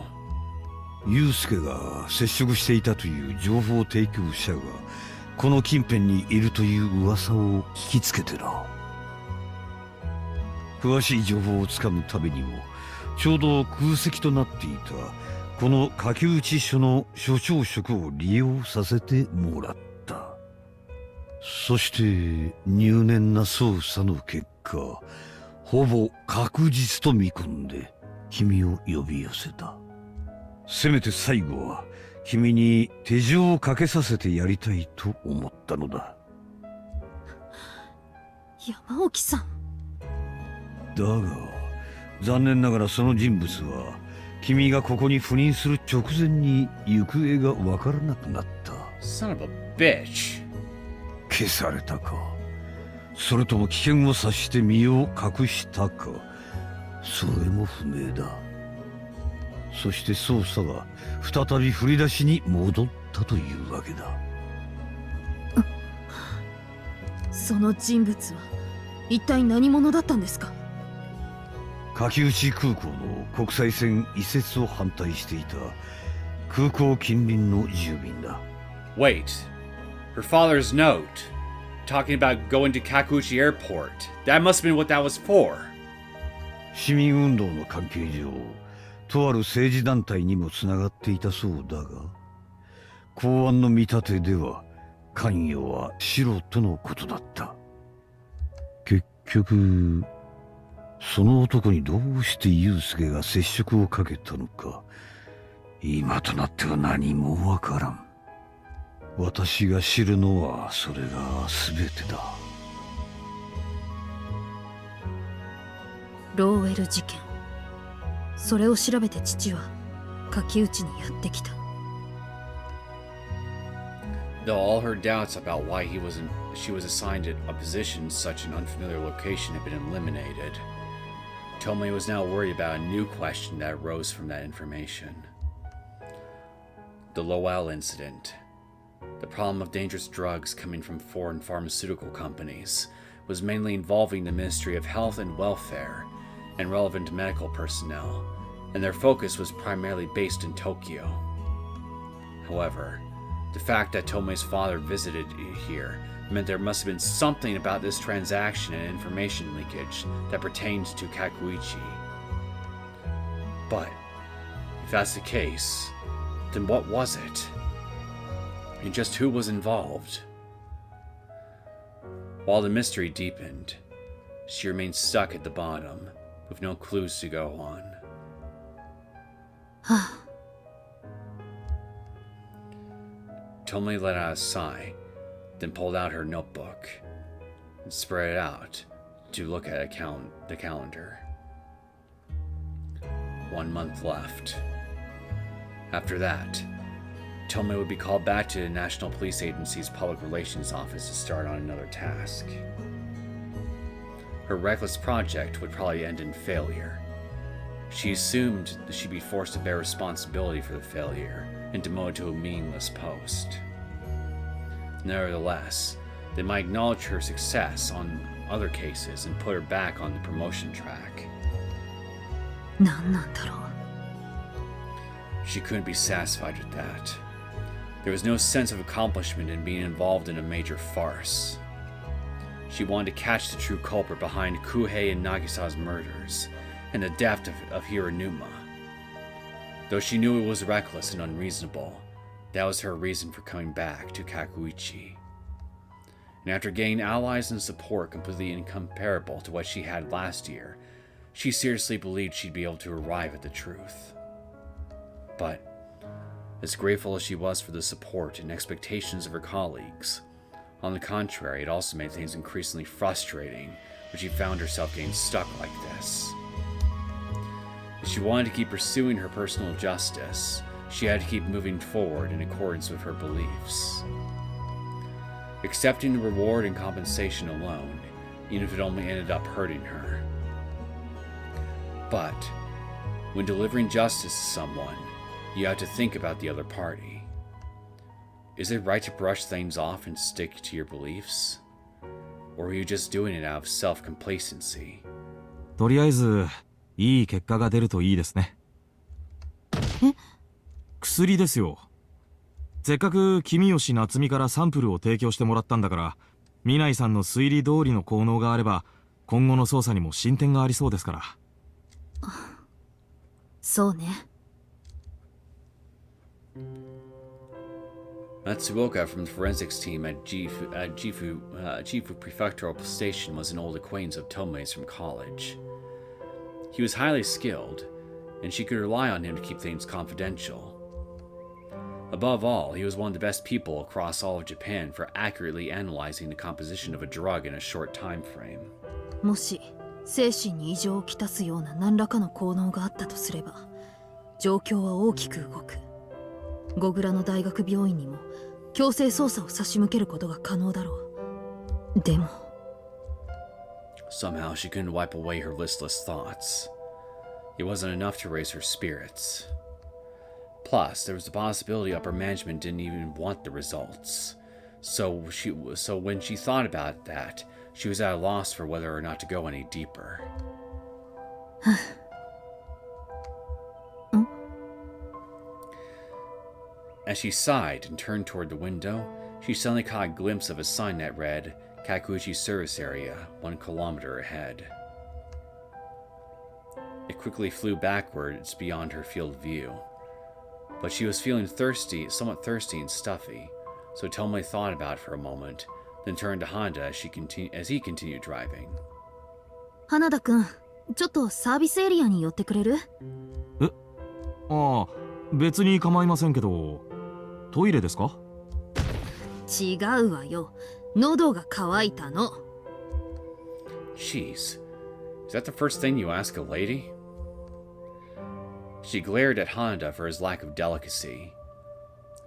ユウスケが接触していたという情報提供者がこの近辺にいるという噂を聞きつけてな。詳しい情報をつかむためにもちょうど空席となっていたこの書き打ち書の所長職を利用させてもらった。そして入念な捜査の結果、ほぼ確実と見込んで君を呼び寄せた。せめて最後は君に手錠をかけさせてやりたいと思ったのだ。山沖さん。だが残念ながらその人物は君がここに赴任する直前に行方がわからなくなった。 Son of a bitch. 消されたか、それとも危険を察して身を隠したか、それも不明だ。そして捜査は再び振り出しに戻ったというわけだ。その人物は一体何者だったんですか？書き打ち空港の国際線移設を反対していた空港近隣の住民だ。 Wait. Her father's note. Talking about going to Kakuchi Airport. That must have been what that was for. 市民運動の関係上、とある政治団体にもつながっていたそうだが、公安の見立てでは関与はシロとのことだった。結局その男にどうしてユウスケが接触をかけたのか、今となっては何もわからん。私が知るのはそれが全てだ。ローウェル事件、それを調べて父は書き打ちにやってきた。 Though all her doubts about why she was assigned a position in such an unfamiliar location had been eliminated, Tomoe was now worried about a new question that arose from that information. The Lowell incident. The problem of dangerous drugs coming from foreign pharmaceutical companies was mainly involving the Ministry of Health and Welfare and relevant medical personnel, and their focus was primarily based in Tokyo. However, the fact that Tomoe's father visited here meant there must have been something about this transaction and information leakage that pertained to Kakuichi. But, if that's the case, then what was it? And just who was involved? While the mystery deepened, she remained stuck at the bottom, with no clues to go on. Tomoe let out a sigh, then pulled out her notebook and spread it out to look at the calendar. 1 month left. After that, Tomoe would be called back to the National Police Agency's Public Relations Office to start on another task. Her reckless project would probably end in failure. She assumed that she'd be forced to bear responsibility for the failure and demoted to a meaningless post. Nevertheless, they might acknowledge her success on other cases and put her back on the promotion track. 何なんだろう。 She couldn't be satisfied with that. There was no sense of accomplishment in being involved in a major farce. She wanted to catch the true culprit behind Kuhei and Nagisa's murders and the death of Hiranuma. Though she knew it was reckless and unreasonable, that was her reason for coming back to Kakuichi. And after gaining allies and support completely incomparable to what she had last year, she seriously believed she'd be able to arrive at the truth. But, as grateful as she was for the support and expectations of her colleagues, on the contrary, it also made things increasingly frustrating when she found herself getting stuck like this. If she wanted to keep pursuing her personal justice, she had to keep moving forward in accordance with her beliefs. Accepting the reward and compensation alone, even if it only ended up hurting her. But, when delivering justice to someone, you have to think about the other party. Is it right to brush things off and stick to your beliefs? Or are you just doing it out of self-complacency? とりあえずいい結果が出るといいですね。え？薬ですよ。せっかく君吉夏美からサンプルを提供してもらったんだから、未来さんの推理通りの効能があれば、今後の捜査にも進展がありそうですから。そうね。Matsuoka from the forensics team at Gifu Prefectural Station was an old acquaintance of Tomoe's from college. He was highly skilled, and she could rely on him to keep things confidential. Above all, he was one of the best people across all of Japan for accurately analyzing the composition of a drug in a short time frame. もし精神に異常をきたすような何らかの効能があったとすれば、状況は大きく動く。ゴグラの大学病院にも強制捜査を差し向けることが可能だろう。でも Somehow she couldn't wipe away her listless thoughts. It wasn't enough to raise her spirits. Plus, there was the possibility upper management didn't even want the results. So when she thought about that, she was at a loss for whether or not to go any deeper. As she sighed and turned toward the window, she suddenly caught a glimpse of a sign that read, Kakuichi Service Area, 1 kilometer ahead. It quickly flew backwards beyond her field of view. But she was feeling somewhat thirsty and stuffy, so Tomoe thought about it for a moment, then turned to Honda as he continued driving. 花田くん、ちょっとサービスエリアに寄ってくれる？え？ああ、別に構いませんけど、トイレですか？違うわよ。喉が渇いたの。Jeez, is that the first thing you ask a lady? She glared at Honda for his lack of delicacy.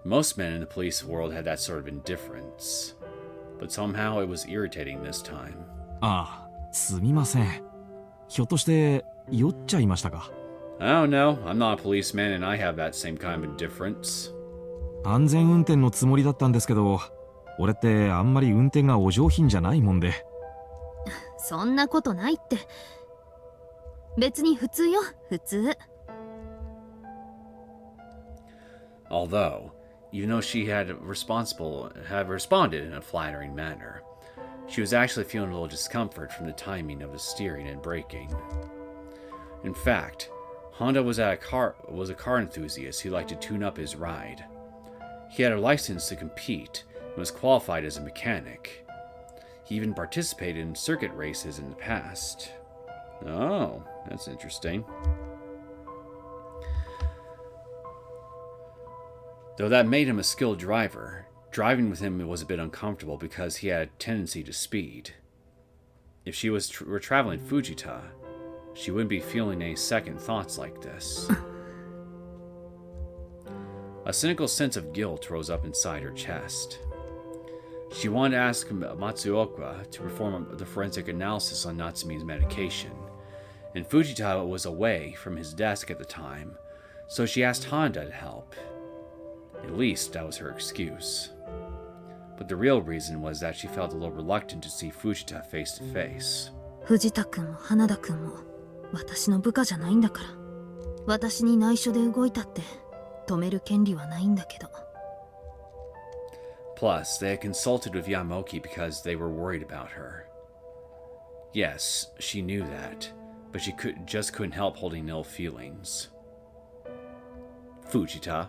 Most men in the police world had that sort of indifference, but somehow it was irritating this time. ああ、すみません。ひょっとして酔っちゃいましたか？ I don't know, I'm not a policeman and I have that same kind of indifference. 安全運転のつもりだったんですけど、俺ってあんまり運転がお上品じゃないもんで。そんなことないって。別に普通よ、普通。Although, even though she had responded in a flattering manner, she was actually feeling a little discomfort from the timing of the steering and braking. In fact, Honda was a car enthusiast who liked to tune up his ride. He had a license to compete and was qualified as a mechanic. He even participated in circuit races in the past. Oh, that's interesting. Though that made him a skilled driver, driving with him was a bit uncomfortable because he had a tendency to speed. If she were traveling Fujita, she wouldn't be feeling any second thoughts like this. A cynical sense of guilt rose up inside her chest. She wanted to ask Matsuoka to perform the forensic analysis on Natsumi's medication, and Fujita was away from his desk at the time, so she asked Honda to help. At least that was her excuse. But the real reason was that she felt a little reluctant to see Fujita face to face. 藤田君も花田君も私の部下じゃないんだから。私に内緒で動いたって止める権利はないんだけど。Plus, they had consulted with Yamaoki because they were worried about her. Yes, she knew that, but she just couldn't help holding ill feelings. Fujita.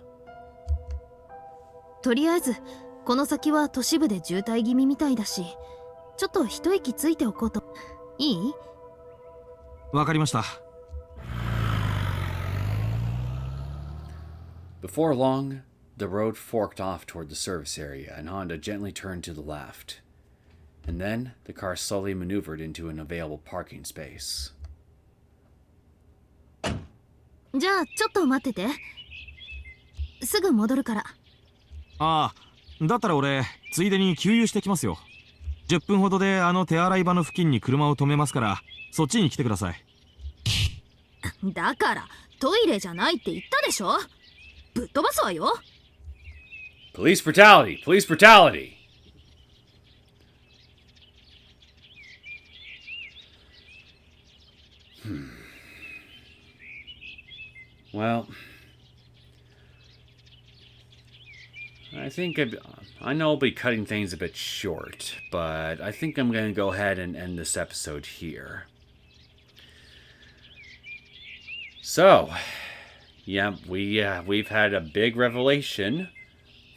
とりあえずこの先は都市部で渋滞気味みたいだし、ちょっと一息ついておこうと。いい？わかりました。Before long, the road forked off toward the service area, and Honda gently turned to the left. And then, the car slowly maneuvered into an available parking space. じゃあちょっと待ってて。すぐ戻るから。ああ、だったら俺ついでに給油してきますよ。10分ほどであの手洗い場の付近に車を止めますから、そっちに来てください。だからトイレじゃないって言ったでしょ。ぶっ飛ばすわよ。Police brutality! Police brutality! Well, I think I know I'll be cutting things a bit short, but I think I'm going to go ahead and end this episode here. So, yeah, we've had a big revelation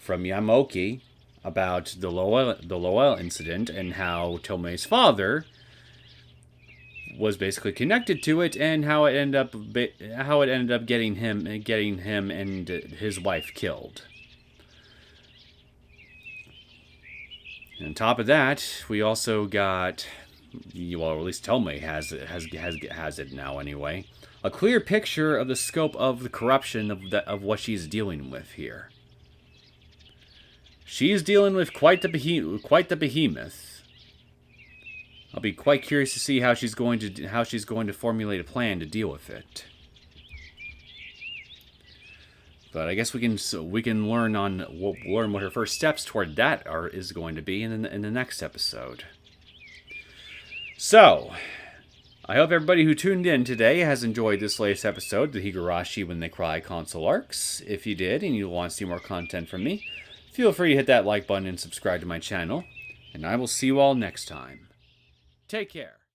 from Yamaoki about the Lowell incident and how Tomoe's father was basically connected to it, and how it ended up getting him and his wife killed. And on top of that, we also got, well, at least Tomoe has it now anyway, a clear picture of the scope of the corruption of what she's dealing with here. She's dealing with quite the behemoth. I'll be quite curious to see how she's going to formulate a plan to deal with it. But I guess we can learn what her first steps toward that is going to be in the next episode. So, I hope everybody who tuned in today has enjoyed this latest episode, the Higurashi When They Cry console arcs. If you did and you want to see more content from me, feel free to hit that like button and subscribe to my channel. And I will see you all next time. Take care.